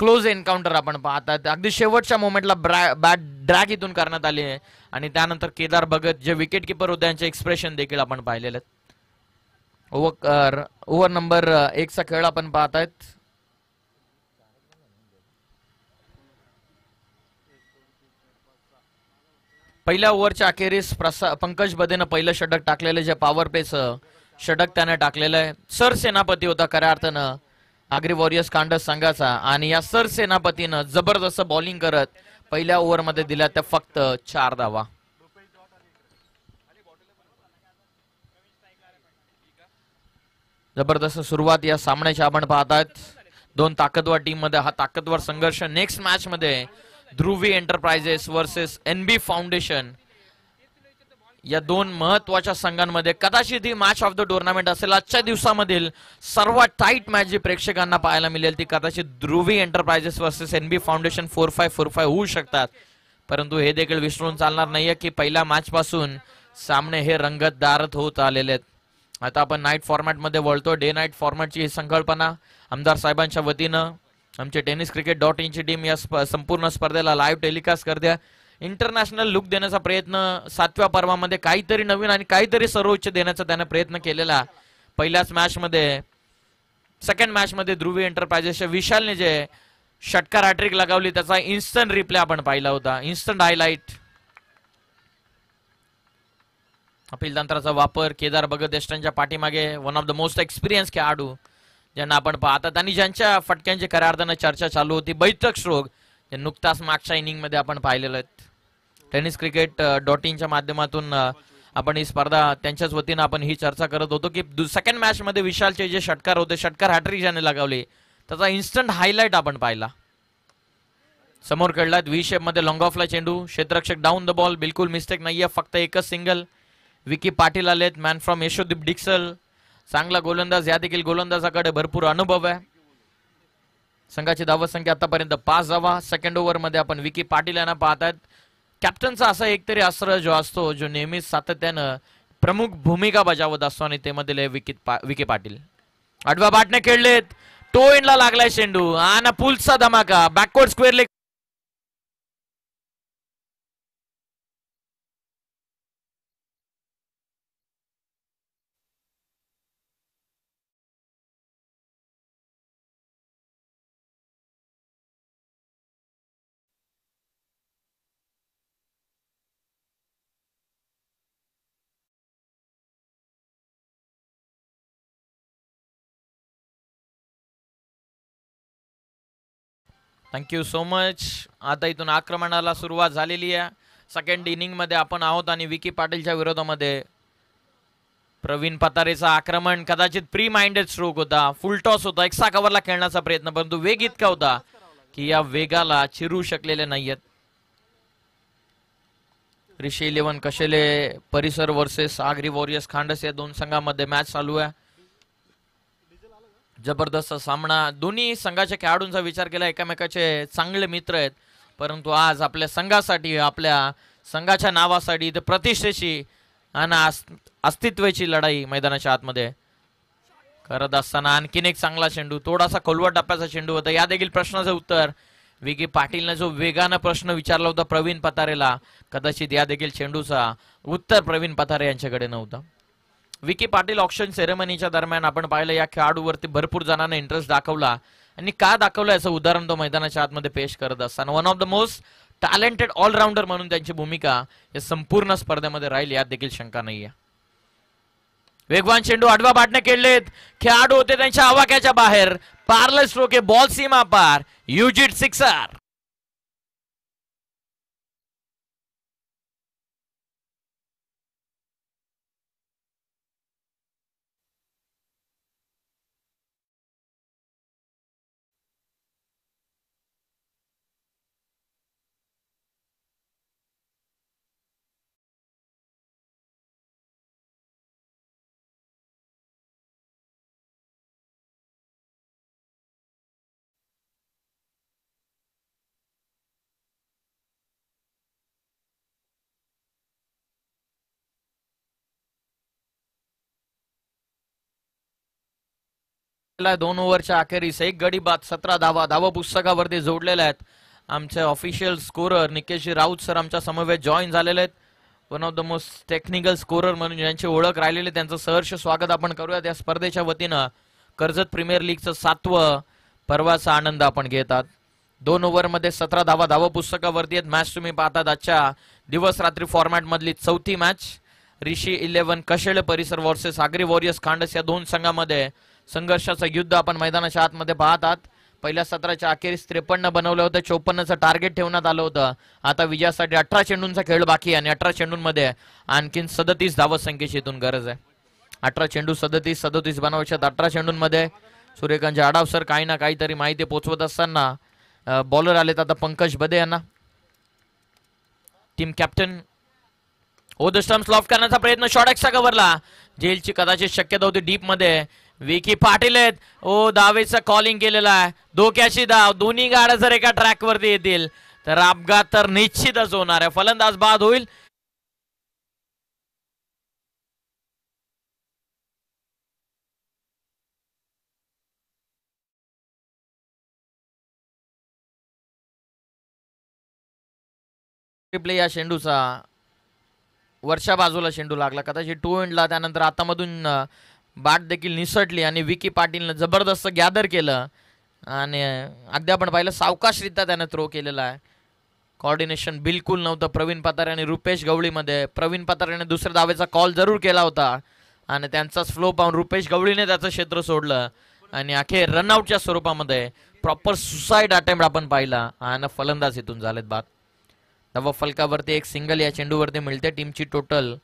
D: क्लोज एन्काउंटर आपण पाहतात. अगदी शेवटच्या मोमेंटला बॅट ड्रॅग इथून करण्यात आली आहे आणि त्यानंतर केदार भगत जे विकेट किपर होते त्यांचे एक्सप्रेशन देखील आपण पाहिलेले आहेत. ओव्हर नंबर 1 चा खेळ आपण पाहतायत. पहिल्या ओव्हरच्या अखेरीस पंकज बदेनं पहिलं षटक टाकलेलं जे पॉवर पेस षटक त्याने टाकलेलं आहे. सरसेनापती होता खऱ्या अर्थानं आग्री वॉरियर्स कांडस संघाचा आणि या सरसेनापतीनं जबरदस्त बॉलिंग करत पहिल्या ओव्हर मध्ये दिल्या त्या फक्त 4 धावा. जबरदस्त सुरुवात या सामन्याची आपण पाहतात. दोन ताकदवर टीम मध्ये हा ताकदवर संघर्ष. नेक्स्ट मॅच मध्ये ध्रुवी एंटरप्राइजेस वर्सेस एनबी फाउंडेशन या दोन महत्वाच्या संघांमध्ये कदाचित ही मॅच ऑफ द टुर्नामेंट असेल. आजच्या दिवसामधील सर्वात टाईट मॅच जी प्रेक्षकांना पाहायला मिळेल ती कदाचित ध्रुवी एंटरप्राइजेस वर्सेस एनबी फाउंडेशन 4-5 होऊ शकतात. परंतु हे देखील विसरून चालणार नाहीये की पहिल्या मॅच पासून सामने हे रंगतदार होत आलेले आहेत. आता आपण नाईट फॉर्मॅट मध्ये वळतो. डे नाईट फॉर्मॅटची ही संकल्पना आमदार साहेबांच्या वतीनं आमचे tenniscricket.in ची टीम या संपूर्ण स्पर्धेला लाईव्ह टेलिकास्ट करते. इंटरनॅशनल लुक देण्याचा प्रयत्न 7व्या पर्वामध्ये काहीतरी नवीन आणि काहीतरी सर्वोच्च देण्याचा त्याने प्रयत्न केलेला. पहिल्याच मॅच मध्ये सेकंड मॅच मध्ये ध्रुवी एंटरप्राइजेसच्या विशालने जे षटकार हॅट्रिक लगावली त्याचा इन्स्टंट रिप्ले आपण पाहिला होता. Instant highlight. अपील तंत्राचा वापर केदार भगत एस्टनच्या पाठीमागे one of the most experience खेळाडू ज्यांना आपण पाहतात आणि ज्यांच्या फटक्यांची खऱ्या अर्थानं चर्चा चालू होती. बैठक स्ट्रोक जे नुकताच मागच्या इनिंग मध्ये आपण पाहिलेलं आहेत. tenniscricket.in च्या माध्यमातून आपण ही स्पर्धा त्यांच्याच वतीनं आपण ही चर्चा करत होतो की सेकंड मॅच मध्ये विशालचे जे षटकार होते षटकार हॅट्रिक ज्याने लगावले त्याचा इन्स्टंट हायलाइट आपण पाहिला. समोर खेळलात व्ही शेप मध्ये लॉंग ऑफला चेंडू. क्षेत्ररक्षक डाऊन द बॉल. बिलकुल मिस्टेक नाहीये. फक्त एकच सिंगल. विकी पाटील आलेत मॅन फ्रॉम यशोदीप डिक्सल. चांगला गोलंदाज. या देखील गोलंदाजाकडे भरपूर अनुभव आहे. संघाची धावत संख्या आतापर्यंत 5 धावा. सेकंड ओव्हर मध्ये आपण विकी पाटील यांना पाहतात. कॅप्टनचा असा एकतरी अस्त्र जो असतो जो नेहमीच सातत्यानं प्रमुख भूमिका बजावत असतो आणि ते मध्ये विकी पाटील. आडव्या बाटने खेळलेत. टो एंडला लागलाय चेंडू आणि पुलचा धमाका. Backward square leg. Thank you so much. आता इथून आक्रमणाला सुरुवात झालेली आहे. सेकंड इनिंग मध्ये आपण आहोत आणि विकी पाटीलच्या विरोधामध्ये प्रवीण पतारेचा आक्रमण. कदाचित प्री माइंडेड स्ट्रोक होता. फुल टॉस होता. एक्स्ट्रा कव्हरला खेळण्याचा प्रयत्न परंतु वेग इतका होता की या वेगाला चिरू शकलेले नाहीयेत. ऋषी 11 कशेले परिसर वर्सेस आग्री वॉरियर्स खांडस या दोन संघांमध्ये मॅच चालू आहे. जबरदस्त सामना. दोन्ही संघाच्या खेळाडूंचा विचार केला एकमेकाचे चांगले मित्र आहेत परंतु आज आपल्या संघासाठी आपल्या संघाच्या नावासाठी इथे प्रतिष्ठेची आणि अस्तित्वाची लढाई मैदानाच्या आतमध्ये करत असताना आणखीन एक चांगला चेंडू. थोडासा खोलवर टप्प्याचा चेंडू होता. या देखील प्रश्नाचं उत्तर विकी पाटीलने जो वेगानं प्रश्न विचारला होता प्रवीण पतारेला कदाचित या देखील चेंडूचा उत्तर प्रवीण पतारे यांच्याकडे नव्हता. विकी पाटील ऑक्शन सेरेमनीच्या दरम्यान आपण पाहिलं या खेळाडूवरती भरपूर जणांना इंटरेस्ट दाखवला आणि का दाखवलं याचं उदाहरण तो मैदानाच्या आतमध्ये पेश करत असताना one of the most talented allrounder म्हणून त्यांची भूमिका या संपूर्ण स्पर्धेमध्ये राहील यात देखील शंका नाहीये. वेगवान चेंडू आडवा बाटने खेळलेत. खेळाडू होते त्यांच्या आवाक्याच्या बाहेर. पार्लर स्ट्रोक बॉल सीमा पार. युजिट सिक्सर. 2 ओव्हरच्या अखेरीस 1 गडी बाद 17 धावा धावा पुस्तकावरती जोडलेल्या आहेत. आमचे official scorer Nikesh Raut sir आमच्या समवेत जॉईन झालेले आहेत. One of the most technical scorer म्हणून ज्यांची ओळख राहिलेली त्यांचं सहर्ष स्वागत आपण करूयात. या स्पर्धेच्या वतीनं कर्जत प्रीमियर लीगचं 7वं पर्वाचा आनंद आपण घेतात. 2 ओव्हरमध्ये 17 धावा धावा पुस्तकावरती आहेत. मॅच तुम्ही पाहतात आजच्या दिवस रात्री फॉर्मॅट मधली 4थी मॅच. ऋषी 11 कशेळे परिसर वर्सेस आगरी वॉरियर्स खांडस या दोन संघामध्ये संघर्षाचं युद्ध आपण मैदानाच्या आतमध्ये पाहतात. पहिल्या सत्राच्या अखेरीस 53 बनवलं होतं, 54चं टार्गेट ठेवण्यात आलं होतं. आता विजयासाठी 18 चेंडूंचा खेळ बाकी आणि 18 चेंडूंमध्ये आणखीन 37 धावा संख्येची इथून गरज आहे. 18 चेंडू 37 बनवायच्यात. 18 चेंडूंमध्ये सूर्यकांत आडाव सर काही ना काहीतरी माहिती पोहोचवत असताना बॉलर आलेत आता पंकज बदे यांना. टीम कॅप्टन ओ द स्टम्प्स लॉफ्ट करण्याचा प्रयत्न, शॉर्ट एक्सचा कव्हरला, जेलची कदाचित शक्यता होती डीप मध्ये. विकी पाटील आहेत, ओ दावेचं कॉलिंग केलेलं आहे. धोक्याची धाव, दोन्ही गाड्या जर एका ट्रॅक वरती येतील तर अपघात तर निश्चितच होणार आहे. फलंदाज बाद होईल. प्ले या शेंडूचा वरच्या बाजूला चेंडू लागला, कदाचित टू एंडला. त्यानंतर आतामधून बाट देखील निसटली आणि विकी पाटीलनं जबरदस्त गॅदर केलं आणि अद्याप आपण पाहिलं सावकाशरित्या त्याने थ्रो केलेला आहे. कॉर्डिनेशन बिलकुल नव्हतं प्रवीण पतारे आणि रुपेश गवळीमध्ये. प्रवीण पतारेने दुसऱ्या धावेचा कॉल जरूर केला होता आणि त्यांचाच फ्लो पाहून रुपेश गवळीने त्याचं क्षेत्र सोडलं आणि अखेर रनआउटच्या स्वरूपामध्ये प्रॉपर सुसाईड अटेम्प्ट आपण पाहिला आणि फलंदाज इथून झालेत बाद. धावा फलकावरती एक सिंगल या चेंडूवरती मिळते. टीमची टोटल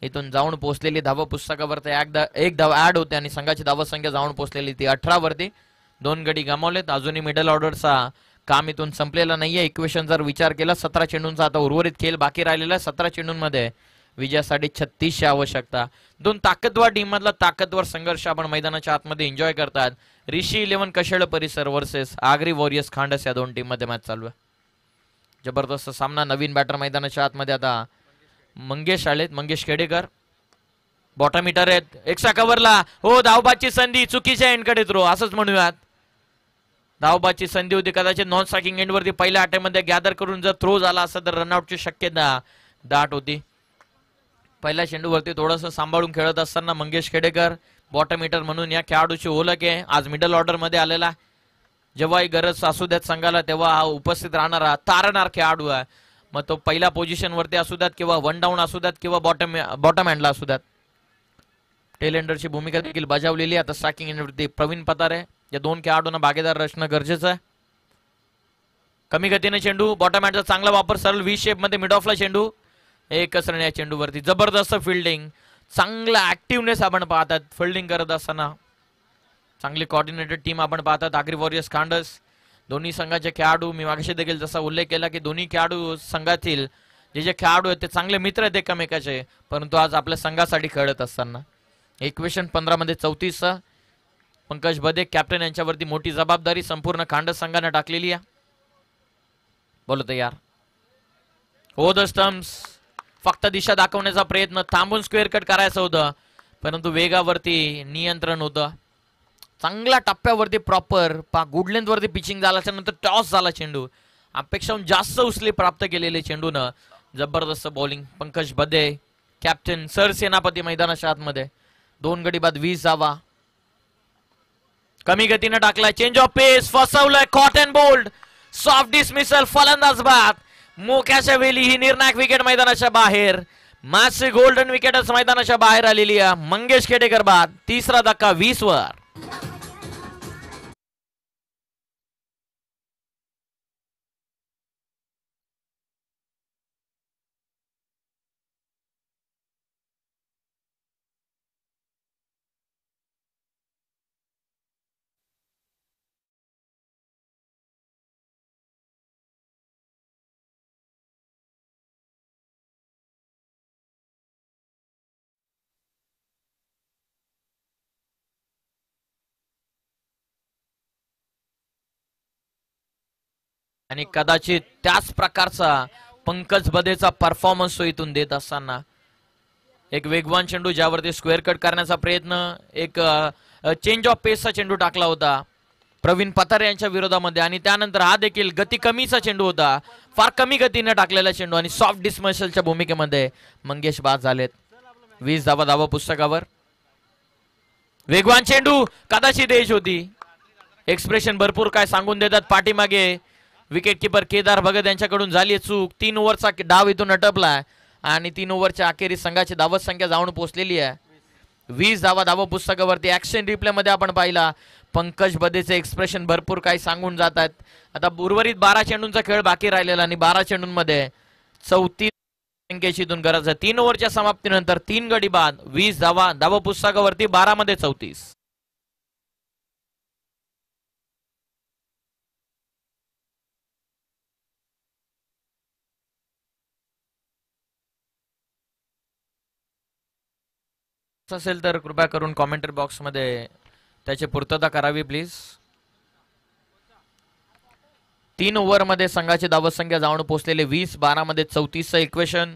D: इथून जाऊन पोहोचलेली धावा पुस्तकावरती एक धावा ऍड होते आणि संघाची धावा संख्या जाऊन पोहोचलेली ती 18 वरती. 2 गडी गमावलेत. अजूनही मिडल ऑर्डरचा काम इथून संपलेला नाहीये. इक्वेशन जर विचार केला 17 चेंडूंचा आता उर्वरित खेळ बाकी राहिलेला आहे. 17 चेंडूंमध्ये विजयासाठी 36ची आवश्यकता. दोन ताकदवर टीम मधला ताकदवर संघर्ष आपण मैदानाच्या आतमध्ये एन्जॉय करतात. ऋषी 11 कशेळ परिसर वर्सेस आगरी वॉरियर्स खांडस या दोन टीम मध्ये मॅच चालू आहे. जबरदस्त सामना. नवीन बॅटर मैदानाच्या आतमध्ये आता मंगेश आलेत, मंगेश खेडेकर. बॉटम हिटर आहेत. एक्स्ट्रा कव्हरला, हो धावबाची संधी, चुकीच्या एंडकडे थ्रो असंच म्हणूयात. धावबाची संधी होती, कदाचित नॉन स्ट्रायकिंग एंड वरती पहिल्या अटेम्प्टमध्ये गॅदर करून जर थ्रो झाला असता तर रनआउटची शक्यता दाट होती. पहिल्या चेंडूवरती थोडंसं सांभाळून खेळत असताना मंगेश खेडेकर बॉटम हिटर म्हणून या खेळाडूची ओळख आहे. आज मिडल ऑर्डर मध्ये आलेला. जेव्हाही गरज असू द्यात संघाला तेव्हा हा उपस्थित राहणारा तारणार खेळाडू आहे. मग तो पहिल्या पोझिशन वरती असू द्यात किंवा वन डाऊन असू द्यात किंवा बॉटम हँडला असू द्यात. टेलेंडरची भूमिका देखील बजावलेली. आता स्ट्रायकिंग एंडवरती प्रवीण पतारे. या दोन खेळाडूंना भागीदार असणं गरजेचं आहे. कमी गतीने चेंडू, बॉटम हँडचा चांगला वापर, सरळ व्ही शेप मध्ये मिड ऑफला चेंडू. एकच रन या चेंडूवरती. जबरदस्त फिल्डिंग, चांगला ऍक्टिव्हनेस आपण पाहतात फिल्डिंग करत असताना. चांगली कॉर्डिनेटेड टीम आपण पाहतात आगरी वॉरियर्स खांडस. दोन्ही संघाचे खेळाडू, मी मागाशी देखील जसा उल्लेख केला की दोन्ही खेळाडू संघातील जे खेळाडू आहेत ते चांगले मित्र आहेत एकमेकाचे, परंतु आज आपल्या संघासाठी खेळत असताना. इक्वेशन 15 मध्ये 34. पंकज बदे कॅप्टन यांच्यावरती मोठी जबाबदारी संपूर्ण खांडस संघाने टाकलेली आहे. बोलो तयार. हो द स्टम्प्स. फक्त दिशा दाखवण्याचा प्रयत्न, थांबून स्क्वेअर कट करायचं होतं परंतु वेगावरती नियंत्रण होतं. चांगल्या टप्प्यावरती प्रॉपर गुड लेंथ वरती पिचिंग झाल्याच्या नंतर टॉस झाला चेंडू. अपेक्षाहून जास्त उचली प्राप्त केलेले चेंडूनं जबरदस्त बॉलिंग. पंकज बदे कॅप्टन सरसेनापती मैदानाच्या आतमध्ये. 2 गडी बाद 20 धावा. कमी गतीने टाकलाय, चेंज ऑफ पेस, फसवलंय, caught and bowled, soft dismissal, फलंदाज बाद. मोक्याच्या वेळी ही निर्णायक विकेट मैदानाच्या बाहेर. मॅचची गोल्डन विकेटच मैदानाच्या बाहेर आलेली आहे. मंगेश खेडेकर बाद. तिसरा धक्का 20 वर. आणि कदाचित त्याच प्रकारचा पंकज बदेचा परफॉर्मन्स तो इथून देत असताना एक वेगवान चेंडू ज्यावरती स्क्वेअर कट करण्याचा प्रयत्न, एक चेंज ऑफ पेसचा चेंडू टाकला होता प्रवीण पतारे यांच्या विरोधामध्ये, आणि त्यानंतर हा देखील गती कमीचा चेंडू होता, फार कमी गतीने टाकलेला चेंडू, आणि सॉफ्ट डिस्मिसलच्या भूमिकेमध्ये मंगेश बाद झालेत. 20 धावा धावा पुस्तकावर. वेगवान चेंडू, कदाचित एज होती. एक्सप्रेशन भरपूर काय सांगून देतात पाठीमागे. विकेट किपर केदार भगत यांच्याकडून झाली चूक. 3 ओव्हरचा डाव इथून अटपलाय आणि 3 ओव्हरच्या अखेरीस संघाची धावत संख्या जाऊन पोहोचलेली आहे 20 धावा धावा पुस्तकावरती. ऍक्शन रिप्ले मध्ये आपण पाहिला पंकज बदेचे एक्सप्रेशन भरपूर काही सांगून जात आहेत. आता उर्वरित 12 चेंडूंचा खेळ बाकी राहिलेला आणि 12 चेंडूंमध्ये 34 संख्येची इथून गरज आहे. 3 ओव्हरच्या समाप्तीनंतर 3 गडी बाद. 20 धावा धावा पुस्तकावरती, 12 मध्ये 34. असेल तर कृपया करून कॉमेंटरी बॉक्स मध्ये त्याची पूर्तता करावी प्लीज. 3 ओव्हर मध्ये संघाची धावत संख्या जाऊन पोहोचलेले 20, 12 मध्ये 34 इक्वेशन.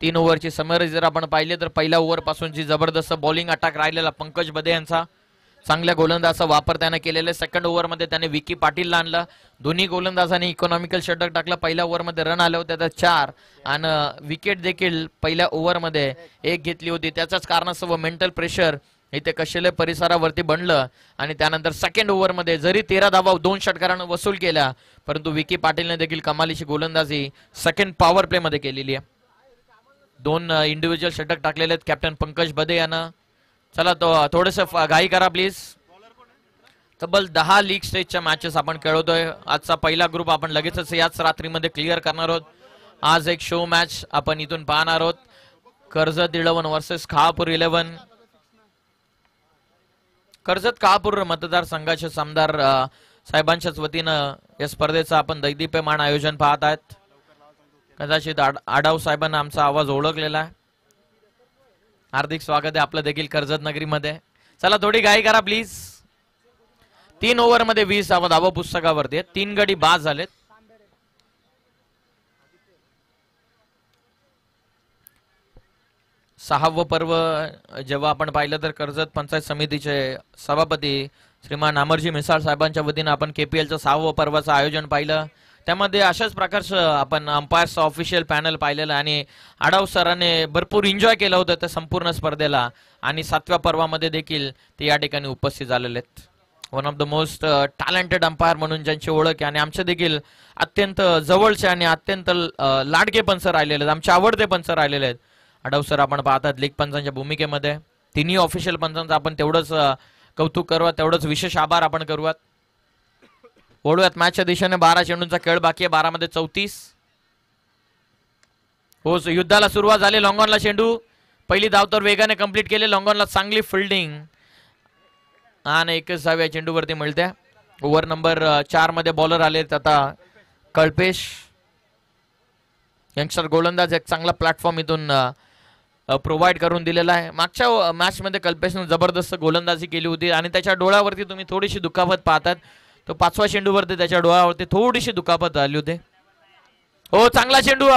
D: 3 ओव्हरची समरी जर आपण पाहिले तर पहिल्या ओव्हर पासूनची जबरदस्त बॉलिंग अटॅक राहिलेला पंकज बदे यांचा, चांगल्या गोलंदाजाचा वापर त्याने केलेला. सेकंड ओव्हर मध्ये त्याने विकी पाटीलला आणलं. दोन्ही गोलंदाजांनी इकॉनॉमिकल षटक टाकलं. पहिल्या ओव्हर मध्ये रन आले होते, त्यात 4 आणि विकेट देखील पहिल्या ओव्हर मध्ये 1 घेतली होती. त्याच्याच कारणास्तव मेंटल प्रेशर इथे कशेले परिसरावरती बनलं आणि त्यानंतर सेकंड ओव्हर मध्ये जरी 13 धावा 2 षटकारांना वसूल केल्या, परंतु विकी पाटीलने देखील कमालीची गोलंदाजी सेकंड पॉवर प्ले मध्ये केलेली आहे. 2 इंडिव्हिज्युअल षटक टाकलेले आहेत कॅप्टन पंकज बदे यानं. चला तो थोडस घाई करा प्लीज. तब्बल 10 लीग स्टेजच्या मॅचेस आपण खेळवतोय. आजचा पहिला ग्रुप आपण लगेचच याच रात्रीमध्ये क्लिअर करणार आहोत. आज एक शो मॅच आपण इथून पाहणार आहोत. कर्जत 11 वर्सेस खहापूर 11. कर्जत खहापूर मतदारसंघाचे आमदार साहेबांच्याच वतीनं या स्पर्धेचं आपण दैदिप्यमान आयोजन पाहत आहेत. कदाचित आडाव साहेबांना आमचा आवाज ओळखलेला आहे. हार्दिक स्वागत आहे आपलं देखील कर्जत नगरीमध्ये. चला थोडी घाई करा प्लीज. 3 ओव्हर मध्ये 20 धावा पुस्तकावरती 3 गडी बाद झालेत. सहावं पर्व जेव्हा आपण पाहिलं तर कर्जत पंचायत समितीचे सभापती श्रीमान अमरजी मिसाळ साहेबांच्या वतीनं आपण केपीएलचं 6वं पर्वाचं आयोजन पाहिलं. त्यामध्ये अशाच प्रकारचं आपण अंपायर्सचं ऑफिशियल पॅनल पाहिलेलं आणि आडाव सरांनी भरपूर एन्जॉय केलं होतं त्या संपूर्ण स्पर्धेला आणि 7व्या पर्वामध्ये देखील ते या ठिकाणी उपस्थित झालेले आहेत. One of the most talented umpire म्हणून ज्यांची ओळख आहे आणि आमचे देखील अत्यंत जवळचे आणि अत्यंत लाडके पंच राहिलेले आहेत, आमचे आवडते पंच राहिलेले आहेत. आडाव सर आपण पाहतात लीग पंचांच्या भूमिकेमध्ये. तिन्ही ऑफिशियल पंचांचं आपण तेवढंच कौतुक करूयात, तेवढंच विशेष आभार आपण करूयात. ओढूयात मॅचच्या दिशेने. 12 चेंडूंचा खेळ बाकी आहे, 12 मध्ये 34. हो युद्धाला सुरुवात झाली. लॉंगॉनला चेंडू, पहिली धाव तर वेगाने कंप्लीट केली. लॉंगॉनला चांगली फिल्डिंग आणि 21 धाव या चेंडूवरती मिळते. ओव्हर नंबर 4 मध्ये बॉलर आले आता कल्पेश यंगस्टर गोलंदाज. एक चांगला प्लॅटफॉर्म इथून प्रोव्हाइड करून दिलेला आहे. मागच्या मॅच मध्ये कल्पेशने जबरदस्त गोलंदाजी केली होती आणि त्याच्या डोळ्यावरती तुम्ही थोडीशी दुखापत पाहतात. तो 5व्या चेंडूवरती त्याच्या डोळ्यावरती थोडीशी दुखापत आली होती. हो चांगला चेंडू,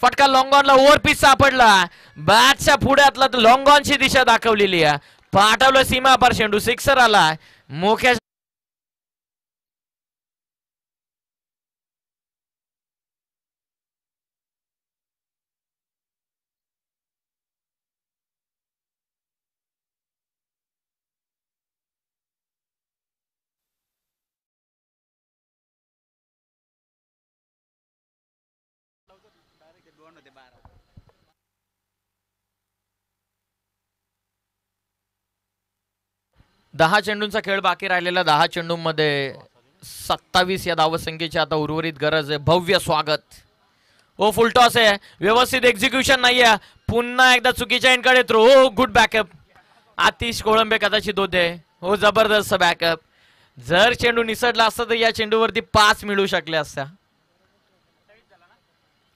D: फटका लॉंगॉनला ओव्हर पिच सापडला. बॅटच्या पुढ्यातला लॉंगॉनची दिशा दाखवलेली आहे. पाठवलं सीमा पार चेंडू, सिक्सर आला. मोक्या दहा चेंडूंचा खेळ बाकी राहिलेला. 10 चेंडूंमध्ये 27 या धावसंख्येची आता उर्वरित गरज आहे. भव्य स्वागत. हो फुलटॉस आहे, व्यवस्थित एक्झिक्युशन नाहीये. पुन्हा एकदा चुकीच्या एंडकडे थ्रो. हो गुड बॅकअप. आतिश कोळंबे कदाचित होते. हो जबरदस्त बॅकअप. जर चेंडू निसटला असता तर या चेंडूवरती 5 मिळू शकल्या असत्या.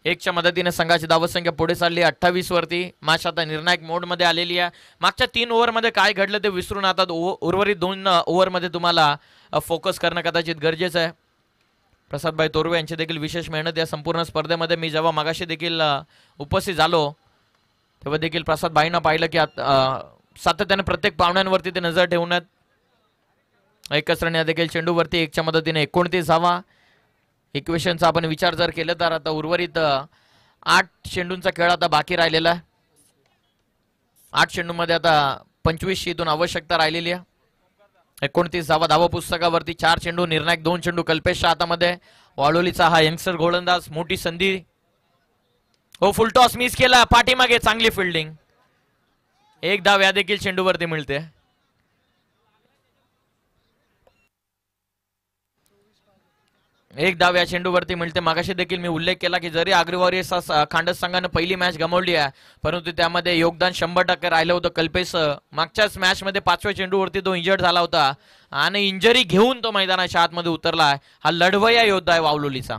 D: 1च्या मदतीने संघाची धावसंख्या पुढे चालली 28 वरती. मॅच आता निर्णायक मोड मध्ये आलेली आहे. मागच्या 3 ओव्हर मध्ये काय घडलं ते विसरून आता उर्वरित 2 ओव्हर मध्ये तुम्हाला फोकस करणं कदाचित गरजेचं आहे. प्रसादभाई तोरवे यांची देखील विशेष मेहनत या संपूर्ण स्पर्धेमध्ये. मी जेव्हा मगाशी देखील उपस्थित झालो तेव्हा देखील प्रसाद भाईनं पाहिलं की सातत्याने प्रत्येक पाहुण्यांवरती ते नजर ठेवण्यात एकच रन या देखील चेंडूवरती 1च्या मदतीने 29 धावा. इक्वेशनचा आपण विचार जर केला तर आता उर्वरित 8 चेंडूंचा खेळ आता बाकी राहिलेला आहे. 8 चेंडूमध्ये आता 25 इथून आवश्यकता राहिलेली आहे. 29 धावा धावा पुस्तकावरती. 4 चेंडू निर्णायक 2 चेंडू कल्पेशच्या हातामध्ये. वाळोलीचा हा यंगस्टर गोलंदाज मोठी संधी. हो फुल टॉस मिस केला पाठीमागे. चांगली फिल्डिंग. 1 धाव या देखील चेंडूवरती मिळते. एक धाव या चेंडूवरती मिळते. मागाशी देखील मी उल्लेख केला की जरी आग्री वॉरियर्स खांडस संघाने पहिली मॅच गमावली आहे परंतु त्यामध्ये योगदान 100% राहिलं होतं कल्पेश. मागच्याच मॅच मध्ये 5व्या चेंडूवरती तो इंजर्ड झाला होता आणि इंजरी घेऊन तो मैदानाच्या आतमध्ये उतरला. हा लढवया योद्धा आहे वावलोलीचा.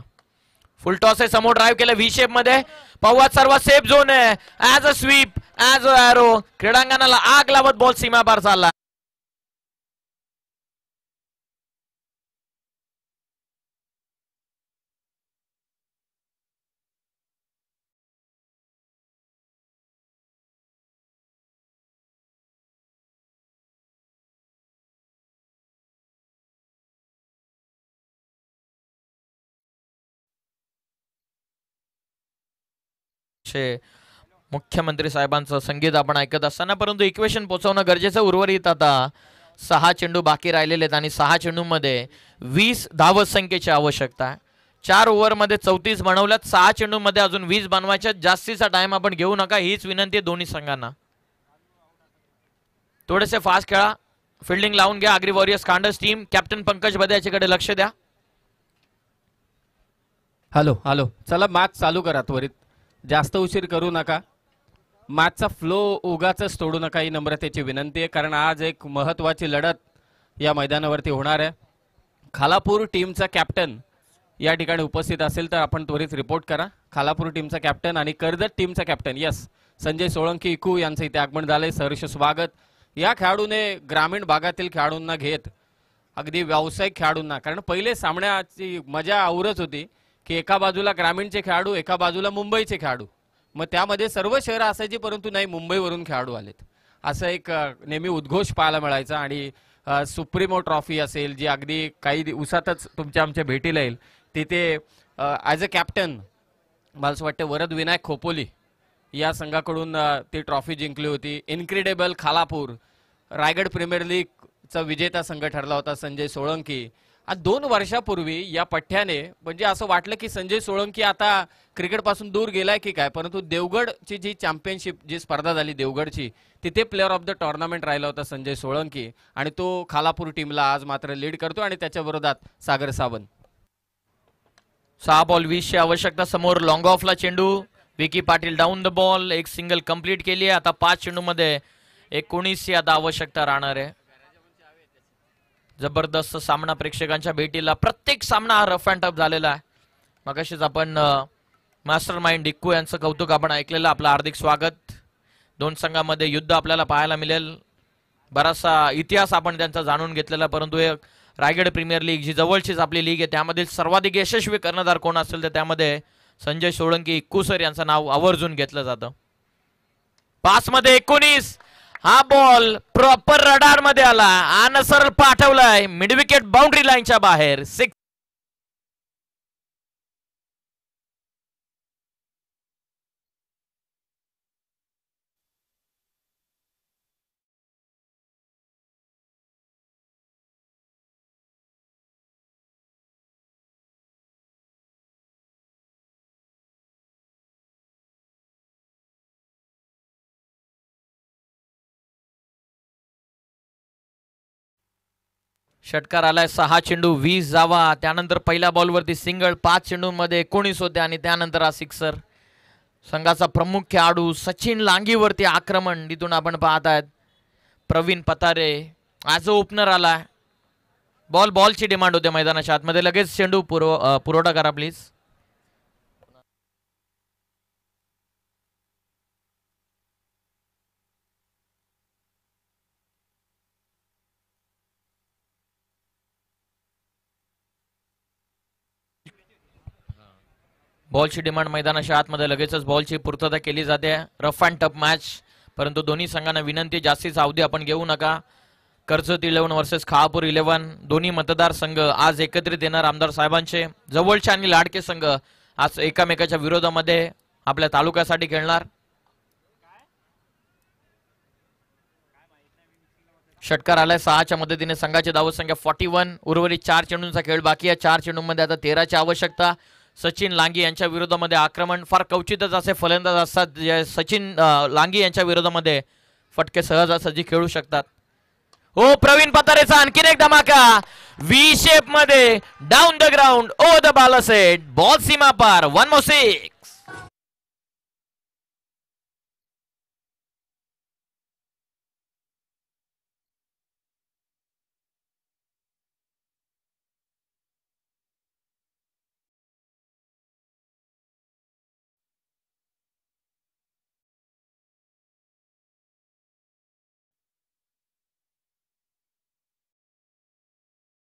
D: फुल टॉस आहे समोर ड्राईव्ह केलं व्ही शेप मध्ये. पव्वात सर्वात सेफ झोन आहे. As a sweep as a arrow क्रीडांगणाला आग लावत बॉल सीमापार चालला. मुख्यमंत्री साहेबांचं संगीत आपण ऐकत असताना परंतु इक्वेशन पोहोचवणं गरजेचं. उर्वरित आता 6 चेंडू बाकी राहिलेले आहेत आणि 6 चेंडूमध्ये 20 धावसंख्येची आवश्यकता आहे. 4 ओव्हरमध्ये 34 बनवल्यात. 6 चेंडूमध्ये अजून 20 बनवायच्या. जास्तीचा टाइम आपण घेऊ नका हीच विनंती आहे दोन्ही संघांना. थोडेसे फास्ट खेळा. फिल्डिंग लावून घ्या. Agri warriors Khandas team captain Pankaj Bade याच्याकडे लक्ष द्या.
A: हॅलो हॅलो चला मॅच चालू करा त्वरित. जास्त उशीर करू नका. मॅचचा फ्लो उगाच तोडू नका ही नम्रतेची विनंती आहे कारण आज एक महत्त्वाची लढत या मैदानावरती होणार आहे. खालापूर टीमचा कॅप्टन या ठिकाणी उपस्थित असेल तर आपण त्वरित रिपोर्ट करा. खालापूर टीमचा कॅप्टन आणि कर्जत टीमचा कॅप्टन यस संजय सोळंकी इकू यांचं इथे आगमन झालंय. सहर्ष स्वागत. या खेळाडूने ग्रामीण भागातील खेळाडूंना घेत अगदी व्यावसायिक खेळाडूंना कारण पहिले सामन्याची मजा औरच होती की एका बाजूला ग्रामीणचे खेळाडू एका बाजूला मुंबईचे खेळाडू. मग त्यामध्ये सर्व शहरं असायची परंतु नाही मुंबईवरून खेळाडू आलेत असं एक नेहमी उद्घोष पाहायला मिळायचा. आणि सुप्रीमो ट्रॉफी असेल जी अगदी काही दिवसातच तुमच्या आमच्या भेटीला येईल तिथे ॲज अ कॅप्टन मला असं वाटतं वरद विनायक खोपोली या संघाकडून ती ट्रॉफी जिंकली होती. इन्क्रेडिबल खालापूर रायगड प्रीमियर लीगचा विजेता संघ ठरला होता संजय सोळंकी. 2 वर्षापूर्वी या पठ्याने म्हणजे असं वाटलं की संजय सोळंकी आता क्रिकेटपासून दूर गेलाय की काय परंतु देवगडची जी चॅम्पियनशिप जी स्पर्धा झाली देवगडची तिथे प्लेअर ऑफ द टुर्नामेंट राहिला होता संजय सोळंकी आणि तो खालापूर टीमला आज मात्र लीड करतो आणि त्याच्या विरोधात सागर सावंत.
D: 6 बॉल 20 ची आवश्यकता. समोर लॉंग ऑफला चेंडू. Vicky Patil down the ball. एक सिंगल कंप्लीट केली आहे. आता 5 चेंडू मध्ये 19 ची आता आवश्यकता राहणार आहे. जबरदस्त सामना प्रेक्षकांच्या भेटीला. प्रत्येक सामना हा रफ अँड टफ झालेला आहे. मगाशीच आपण मास्टर माइंड डिक्कू यांचं कौतुक आपण ऐकलेलं. आपलं हार्दिक स्वागत. 2 संघामध्ये युद्ध आपल्याला पाहायला मिळेल. बराचसा इतिहास आपण त्यांचा जाणून घेतलेला परंतु एक रायगड प्रीमियर लीग जी जवळचीच आपली लीग आहे त्यामधील सर्वाधिक यशस्वी कर्णधार कोण असेल तर त्यामध्ये संजय सोळंकी इक्कू सर यांचं नाव आवर्जून घेतलं जातं. 5 मध्ये 19. हा बॉल प्रॉपर रडार मध्ये आला आणि सरळ पाठवलाय मिड विकेट बाउंड्री लाईनच्या बाहेर. 6. षटकार आलाय. 6 चेंडू 20 धावा. त्यानंतर पहिल्या बॉलवरती सिंगल. 5 चेंडूंमध्ये 19 होते आणि त्यानंतर हा सिक्सर. संघाचा प्रमुख खेळाडू सचिन लांगीवरती आक्रमण तिथून आपण पाहत आहेत. प्रवीण पतारे ॲज अ ओपनर आलाय. बॉलची डिमांड होते मैदानाच्या आतमध्ये. लगेच चेंडू पुरवठा करा प्लीज. बॉलची डिमांड मैदानाच्या आतमध्ये लगेचच बॉलची पूर्तता केली जाते. रफ अँड टफ मॅच, परंतु दोन्ही संघांना विनंती जास्तीचा अवधी आपण घेऊ नका. कर्जत 11 वर्सेस खळापूर 11 दोन्ही मतदारसंघ आज एकत्रित येणार आमदार साहेबांचे जवळचे आणि लाडके संघ आज एकामेकाच्या विरोधामध्ये आपल्या तालुक्यासाठी खेळणार. षटकार आलाय 6च्या मदतीने संघाची धावसंख्या 41. उर्वरित 4 चेंडूंचा खेळ बाकी आहे. 4 चेंडूंमध्ये आता 13ची आवश्यकता. सचिन लांगी यांच्या विरोधामध्ये आक्रमण फार क्वचितच असे फलंदाज असतात जे सचिन लांगी यांच्या विरोधामध्ये फटके सहजासहजी खेळू शकतात. हो, प्रवीण पतारेचा आणखीन एक धमाका व्ही शेप मध्ये down the ground oh the ball set ball सीमा पार 1 more 6.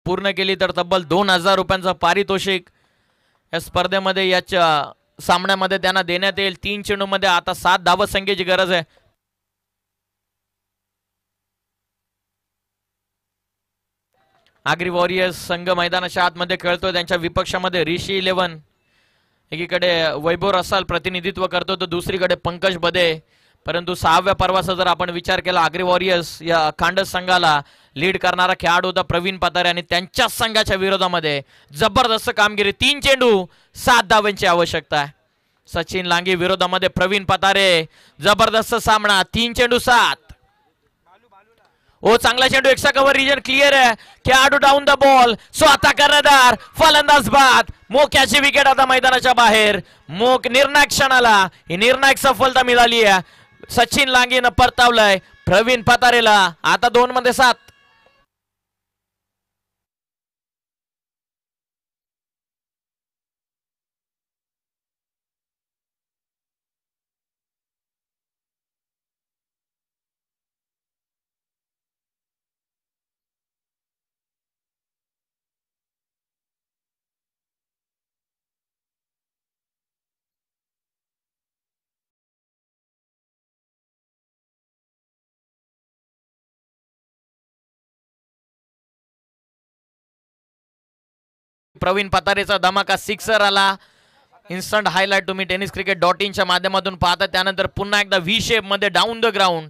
D: पूर्ण केली तर तब्बल 2000 रुपयांचं पारितोषिक या स्पर्धेमध्ये याच्या सामन्यामध्ये त्यांना देण्यात येईल. 3 चेंडूमध्ये आता 7 धावसंख्येची गरज आहे. आग्री वॉरियर्स संघ मैदानाच्या आतमध्ये खेळतोय. त्यांच्या विपक्षामध्ये ऋषी 11 एकीकडे वैभव रसाल प्रतिनिधित्व करतो तर दुसरीकडे पंकज बदे. परंतु 6व्या पर्वाचा जर आपण विचार केला आग्री वॉरियर्स या खांडस संघाला लीड करणारा खेळाडू होता प्रवीण पतारे आणि त्यांच्या संघाच्या विरोधामध्ये जबरदस्त कामगिरी. 3 चेंडू 7 धावांची आवश्यकता आहे. सचिन लांगी विरोधामध्ये प्रवीण पतारे, जबरदस्त सामना. 3 चेंडू 7. ओ चांगला चेंडू, एक्स्ट्रा कव्हर रिजन क्लिअर आहे. खेळाडू डाऊन द बॉल, स्वतः कर्णधार, फलंदाज बाद. मोक्याची विकेट आता मैदानाच्या बाहेर. मोक निर्णायक क्षणाला ही निर्णायक सफलता मिळाली आहे. सचिन लांगीनं परतावलंय प्रवीण पतारेला. आता 2 मध्ये 7. प्रवीण पतारेचा धमाका सिक्सर आला. इन्स्टंट हायलाइट तुम्ही tenniscricket.in च्या माध्यमातून पाहता. त्यानंतर पुन्हा एकदा व्ही शेप मध्ये डाऊन द ग्राउंड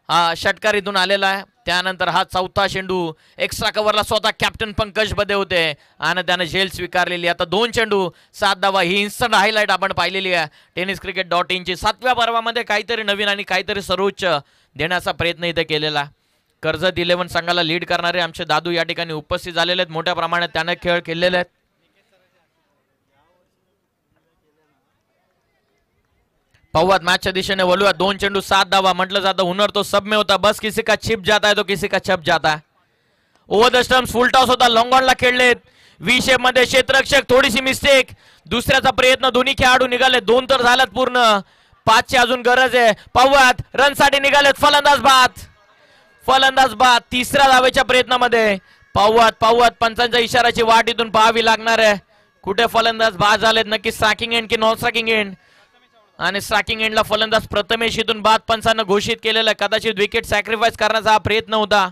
D: हा षटकार इथून आलेला आहे. त्यानंतर हा 4था चेंडू एक्स्ट्रा कव्हरला स्वतः कॅप्टन पंकज बदे होते आणि त्याने झेल स्वीकारलेली. आता 2 चेंडू 7 धावा. ही इन्स्टंट हायलाइट आपण पाहिलेली आहे tenniscricket.in ची. 7व्या पर्वामध्ये काहीतरी नवीन आणि काहीतरी सर्वोच्च देण्याचा प्रयत्न इथे केलेला. कर्जत 11 संघाला लीड करणारे आमचे दादू या ठिकाणी उपस्थित झालेले आहेत. मोठ्या प्रमाणात त्याने खेळ खेळलेले आहेत. पाहुयात मॅचच्या दिशेने वळूया. 2 चेंडू 7 धावा. म्हटलं जातं हुनर तो सब में होता, बस किसी का छिप जाता है तो किसी का छप जाता है. Over the stumps full toss होता. लॉंग ऑनला खेळलेत. व्ही शेप मध्ये क्षेत्ररक्षक थोडीशी मिस्टेक. दुसऱ्याचा प्रयत्न. दोन्ही खेळाडू निघाले. 2 तर झाल्यात पूर्ण. 5ची अजून गरज आहे. पाहुयात रनसाठी निघालेत. फलंदाज बाद. फलंदाज बाद. 3ऱ्या धावेच्या प्रयत्नामध्ये. पाहुयात पंचांच्या इशाराची वाट इथून पाहावी लागणार आहे. कुठे फलंदाज बाद झालेत, नक्की स्ट्रायकिंग एंड की नॉन स्ट्रायकिंग एंड. आणि स्ट्रायकिंग एंडला फलंदाज प्रथमेश इथून बाद पंचांना घोषित केलेला. कदाचित विकेट सॅक्रिफाईस करण्याचा हा प्रयत्न होता.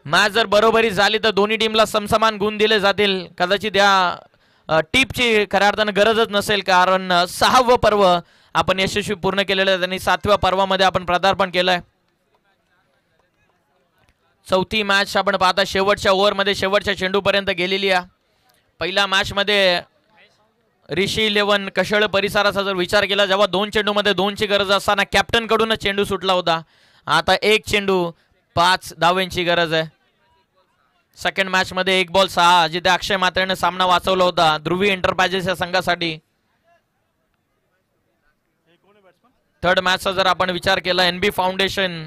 D: मॅच जर बरोबरी झाली तर दोन्ही टीमला समसमान गुण दिले जातील. कदाचित या टीपची खऱ्या अर्थानं गरजच नसेल, कारण 6वं पर्व आपण यशस्वी पूर्ण केलेलं आहे आणि 7व्या पर्वामध्ये आपण पदार्पण केलंय. 4थी मॅच आपण पाहता शेवटच्या ओव्हरमध्ये शेवटच्या चेंडूपर्यंत गेलेली आहे. पहिल्या मॅच मध्ये ऋषी 11 कशळ परिसराचा जर विचार केला, जेव्हा 2 चेंडूमध्ये 2ची गरज असताना कॅप्टन कडूनच चेंडू सुटला होता. आता 1 चेंडू 5 धावांची गरज आहे. सेकंड मॅच मध्ये 1 बॉल 6 जिथे अक्षय मात्रेने सामना वाचवला होता ध्रुवी एंटरप्राइजेस या संघासाठी. थर्ड मॅचचा जर आपण विचार केला, एनबी फाउंडेशन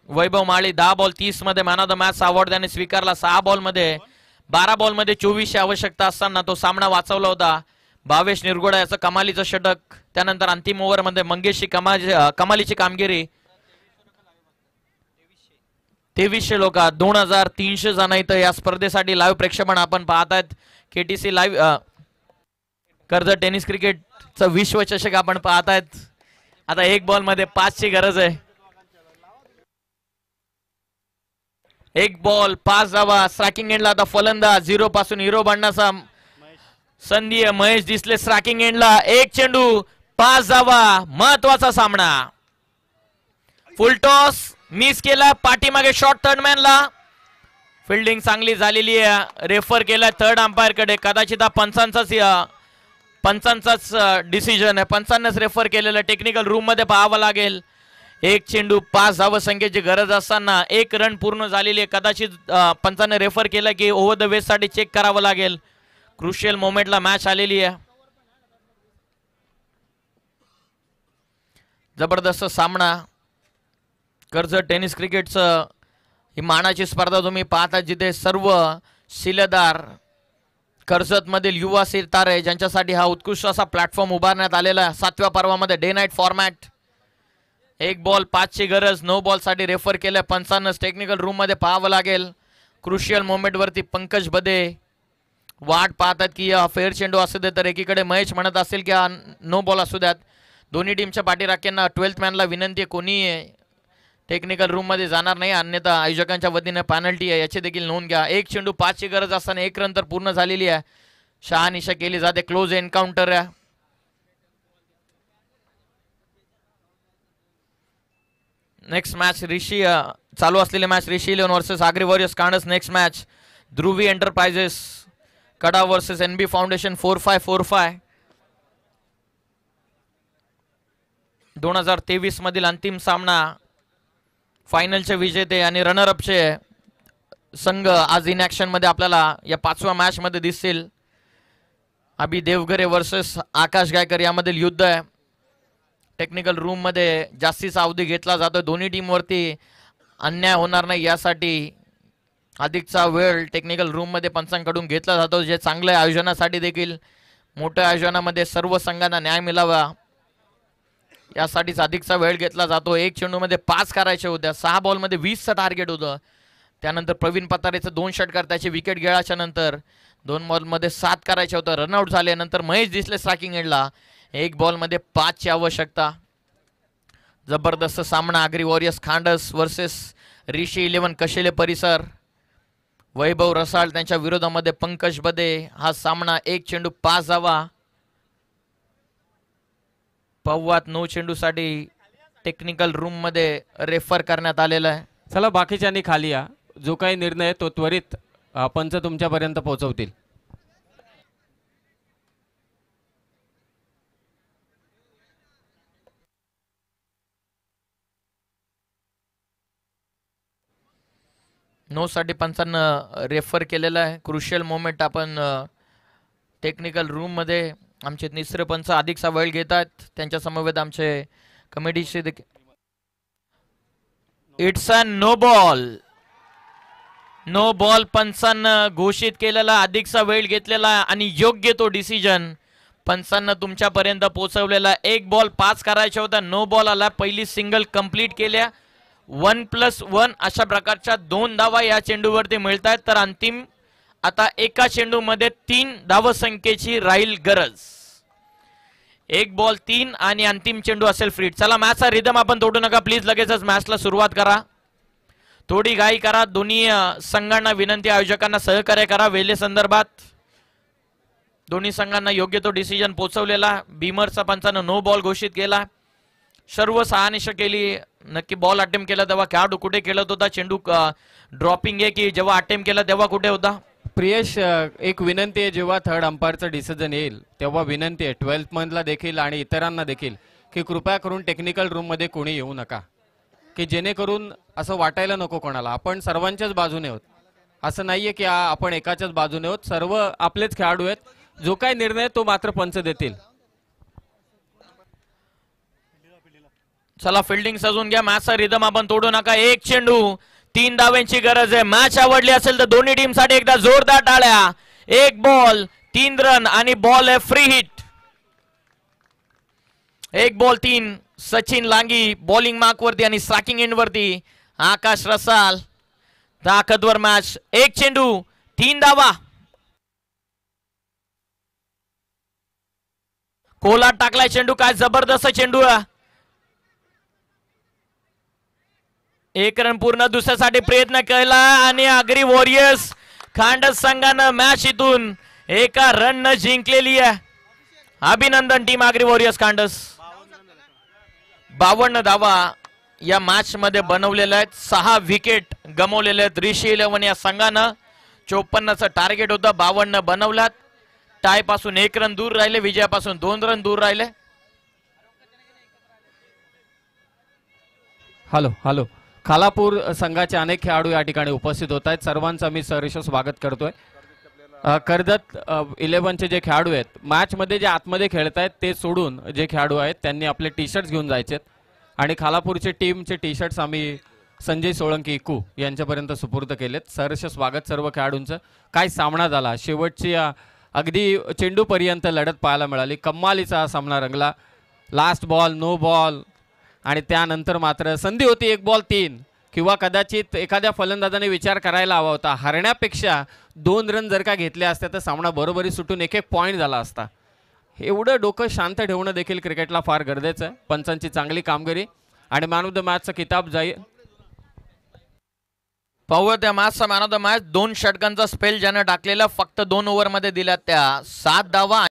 D: वैभव माळी 10 बॉल 30 मध्ये man of the match award त्याने स्वीकारला. 6 बॉलमध्ये 12 बॉलमध्ये 24ची आवश्यकता असताना तो सामना वाचवला होता. भावेश निरगुडा याचं कमालीचं षटक. त्यानंतर अंतिम ओव्हरमध्ये मंगेशची कमालीची कामगिरी. 2300 लोक 2300 जण इथं या स्पर्धेसाठी लाईव्ह प्रेक्षेपण आपण पाहतायत. केटीसी लाईव्ह कर्जत टेनिस क्रिकेटचं विश्वचषक आपण पाहतायत. आता एक बॉल मध्ये 5 ची गरज आहे. एक बॉल 5 धावा. स्ट्रायकिंग एंडला आता फलंदाज 0 पासून हिरो बनण्याचा संधी आहे. महेश डिसले स्ट्रायकिंग एंडला. एक चेंडू 5 धावा. महत्वाचा सामना. फुल टॉस मिस केला. पाठीमागे शॉट थर्ड मॅनला. फिल्डिंग चांगली झालेली आहे. रेफर केला थर्ड अंपायर कडे. कदाचित हा पंचांचाच डिसिजन आहे. पंचांनाच रेफर केलेलं. टेक्निकल रूम मध्ये पाहावं लागेल. एक चेंडू 5 धावा संख्येची गरज असताना 1 रन पूर्ण झालेली आहे. कदाचित पंचांनी रेफर केलं की ओव्हर द वेस्ट साठी चेक करावं लागेल. क्रुशियल मोमेंटला मॅच आलेली आहे. जबरदस्त सामना. कर्जत टेनिस क्रिकेटचं ही मानाची स्पर्धा तुम्ही पाहता, जिथे सर्व शिलेदार कर्जत मधील युवा सितारे ज्यांच्यासाठी हा उत्कृष्ट असा प्लॅटफॉर्म उभारण्यात आलेला आहे. 7व्या पर्वामध्ये डे नाईट फॉर्मॅट. एक बॉल 5 ची गरज. 9 बॉल साठी रेफर केलं. पंचांनाच टेक्निकल रूम मध्ये पाहावं लागेल. क्रुशियल मोमेंट वरती पंकज बदे वाट पाहतात की फेअर चेंडू असू दे, तर एकीकडे महेश म्हणत असेल की नो बॉल असू द्यात. दोन्ही टीमच्या पाठीराख्यांना 12th मॅनला विनंती आहे, कोणी टेक्निकल रूम मध्ये जाणार नाही, अन्यथा आयोजकांच्या वतीने पेनल्टी आहे, याची देखील नोंद घ्या. एक चेंडू 5 ची गरज असताना 1 रन तर पूर्ण झालेली आहे. शहानिशा केली जाते. क्लोज एन्काउंटर आहे. नेक्स्ट मॅच ऋषी चालू असलेली match Rishi 11 versus Agri warriors Khandas. Next match Dhruvi enterprises Kada versus NB foundation 4545. 2023 मधील अंतिम सामना. फायनलचे विजेते आणि रनरअपचे संघ आज इन ऍक्शन मध्ये आपल्याला या 5व्या मॅच मध्ये दिसतील. अभि देवगरे वर्सेस आकाश गायकर यामधील युद्ध आहे. टेक्निकल रूम मध्ये जास्तीचा अवधी घेतला जातो. दोन्ही टीम वरती अन्याय होणार नाही यासाठी अधिकचा वेळ टेक्निकल रूम मध्ये पंचांकडून घेतला जातो, जे चांगल्या आयोजनासाठी देखील मोठ्या आयोजनामध्ये सर्व संघांना न्याय मिळावा यासाठीच अधिकचा वेळ घेतला जातो. एक चेंडू मध्ये 5 करायचे होत्या. 6 बॉल मध्ये 20चं टार्गेट होतं. त्यानंतर प्रवीण पतारेचं 2 षटकार त्याची विकेट गेल्याच्या नंतर 2 बॉल मध्ये 7 करायचे होतं. रनआउट झाले. नंतर महेश दिसले स्ट्रायकिंग एंडला. 1 बॉल मध्ये 5 ची आवश्यकता. जबरदस्त सामना. आग्री वॉरियर्स खांडस वर्सेस ऋषी 11 कशेले परिसर. वैभव रसाळ त्यांच्या विरोधामध्ये पंकज बदे. हा सामना 1 चेंडू 5 धावा. पव्वात 9 चेंडू साठी टेक्निकल रूम मध्ये रेफर करण्यात आलेला आहे.
A: चला बाकीच्यांनी खाली या. जो काही निर्णय तो त्वरित पंच तुमच्यापर्यंत पोहोचवतील.
D: नो साठी पंचांना रेफर केलेला आहे. क्रुशियल मोमेंट आपण टेक्निकल रूम मध्ये आमचे निसरे पंच अधिकचा वेळ घेतात. त्यांच्या समवेत आमचे कमिटीचे it's a no ball. No ball पंचांना घोषित केलेला. अधिकचा वेळ घेतलेला आणि योग्य तो डिसिजन पंचांना तुमच्यापर्यंत पोहोचवलेला. 1 बॉल 5 करायचा होता. नो बॉल आला. पहिली सिंगल कंप्लीट केल्या. 1+1 अशा प्रकारच्या 2 धावा या चेंडूवरती मिळत आहेत. तर अंतिम आता एका चेंडू मध्ये 3 धावसंख्येची राहील गरज. 1 बॉल 3 आणि अंतिम चेंडू असेल फ्री. चला मॅचचा रिदम आपण तोडू नका प्लीज. लगेचच मॅचला सुरुवात करा. थोडी घाई करा. दोन्ही संघांना विनंती, आयोजकांना सहकार्य करा. वेळे संदर्भात दोन्ही संघांना योग्य तो डिसिजन पोहोचवलेला. बीमरचा पंचानं नो बॉल घोषित केला. सर्व शहानिशा केली. नक्की बॉल अटेम्प्ट केला तेव्हा खेळाडू कुठे खेळत होता, चेंडू ड्रॉपिंग आहे की जेव्हा अटेम्प्ट केला तेव्हा कुठे होता.
A: प्रियेश, एक विनंती आहे, जेव्हा थर्ड अंपायरचं डिसिजन येईल तेव्हा विनंती आहे 12th मधला देखील आणि इतरांना देखील की कृपया करून टेक्निकल रूम मध्ये कोणी येऊ नका, की जेणेकरून असं वाटायला नको कोणाला आपण सर्वांच्याच बाजूने आहोत. असं नाहीये की आपण एकाच्याच बाजूने आहोत. सर्व आपलेच खेळाडू आहेत. जो काही निर्णय तो मात्र पंच देतील.
D: चला फिल्डिंग सजून घ्या. मॅचचा रिदम आपण तोडू नका. 1 चेंडू 3 धाव्यांची गरज आहे. मॅच आवडली असेल तर दोन्ही टीम साठी एकदा जोरदार टाळ्या. 1 बॉल 3 रन आणि बॉल आहे free hit. 1 ball 3. Sachin Langi bowling mark वरती आणि स्ट्रायकिंग एंड वरती आकाश रसाल. ताकदवर मॅच. 1 चेंडू 3 धावा. पोलात टाकलाय चेंडू, काय जबरदस्त चेंडू. एक रन पूर्ण दुसऱ्यासाठी प्रयत्न केला आणि आगरी वॉरियर्स खांडस संघानं मॅच इथून एका रन न जिंकलेली आहे. अभिनंदन टीम आगरी वॉरियर्स खांडस. 52 धावा या मॅच मध्ये बनवलेल्या आहेत. 6 विकेट गमावलेले आहेत ऋषी 11 या संघानं. 54चं टार्गेट होतं, 52 बनवल्यात. टाय पासून 1 रन दूर राहिले, विजयापासून 2 रन दूर राहिले.
A: Hello hello. खालापूर संघाचे अनेक खेळाडू या ठिकाणी उपस्थित होत आहेत. सर्वांचं मी सहर्ष स्वागत करतोय. कर्जत 11चे जे खेळाडू आहेत मॅच मध्ये जे आतमध्ये खेळत आहेत ते सोडून जे खेळाडू आहेत त्यांनी आपले टी शर्ट्स घेऊन जायचेत आणि खालापूरचे टीमचे टी शर्ट्स आम्ही संजय सोळंकी इकू यांच्यापर्यंत सुपूर्द केलेत. सहर्ष स्वागत सर्व खेळाडूंचं. काय सामना झाला, शेवटची अगदी चेंडूपर्यंत लढत पाहायला मिळाली. कम्मालीचा हा सामना रंगला. लास्ट बॉल, नो बॉल आणि त्यानंतर मात्र संधी होती 1 बॉल 3 किंवा कदाचित एखाद्या फलंदाजाने विचार करायला हवा होता. हरण्यापेक्षा 2 रन जर का घेतले असते तर सामना बरोबरी सुटून 1-1 पॉईंट झाला असता. एवढं डोकं शांत ठेवणं देखील क्रिकेटला फार गरजेचं आहे. पंचांची चांगली कामगिरी आणि मॅन ऑफ द मॅचचा किताब जाईल.
D: पाहूया त्या मॅचचा मॅन ऑफ द मॅच. 2 षटकांचा स्पेल ज्यानं टाकलेला, फक्त 2 ओव्हरमध्ये दिल्या त्या 7 धावा.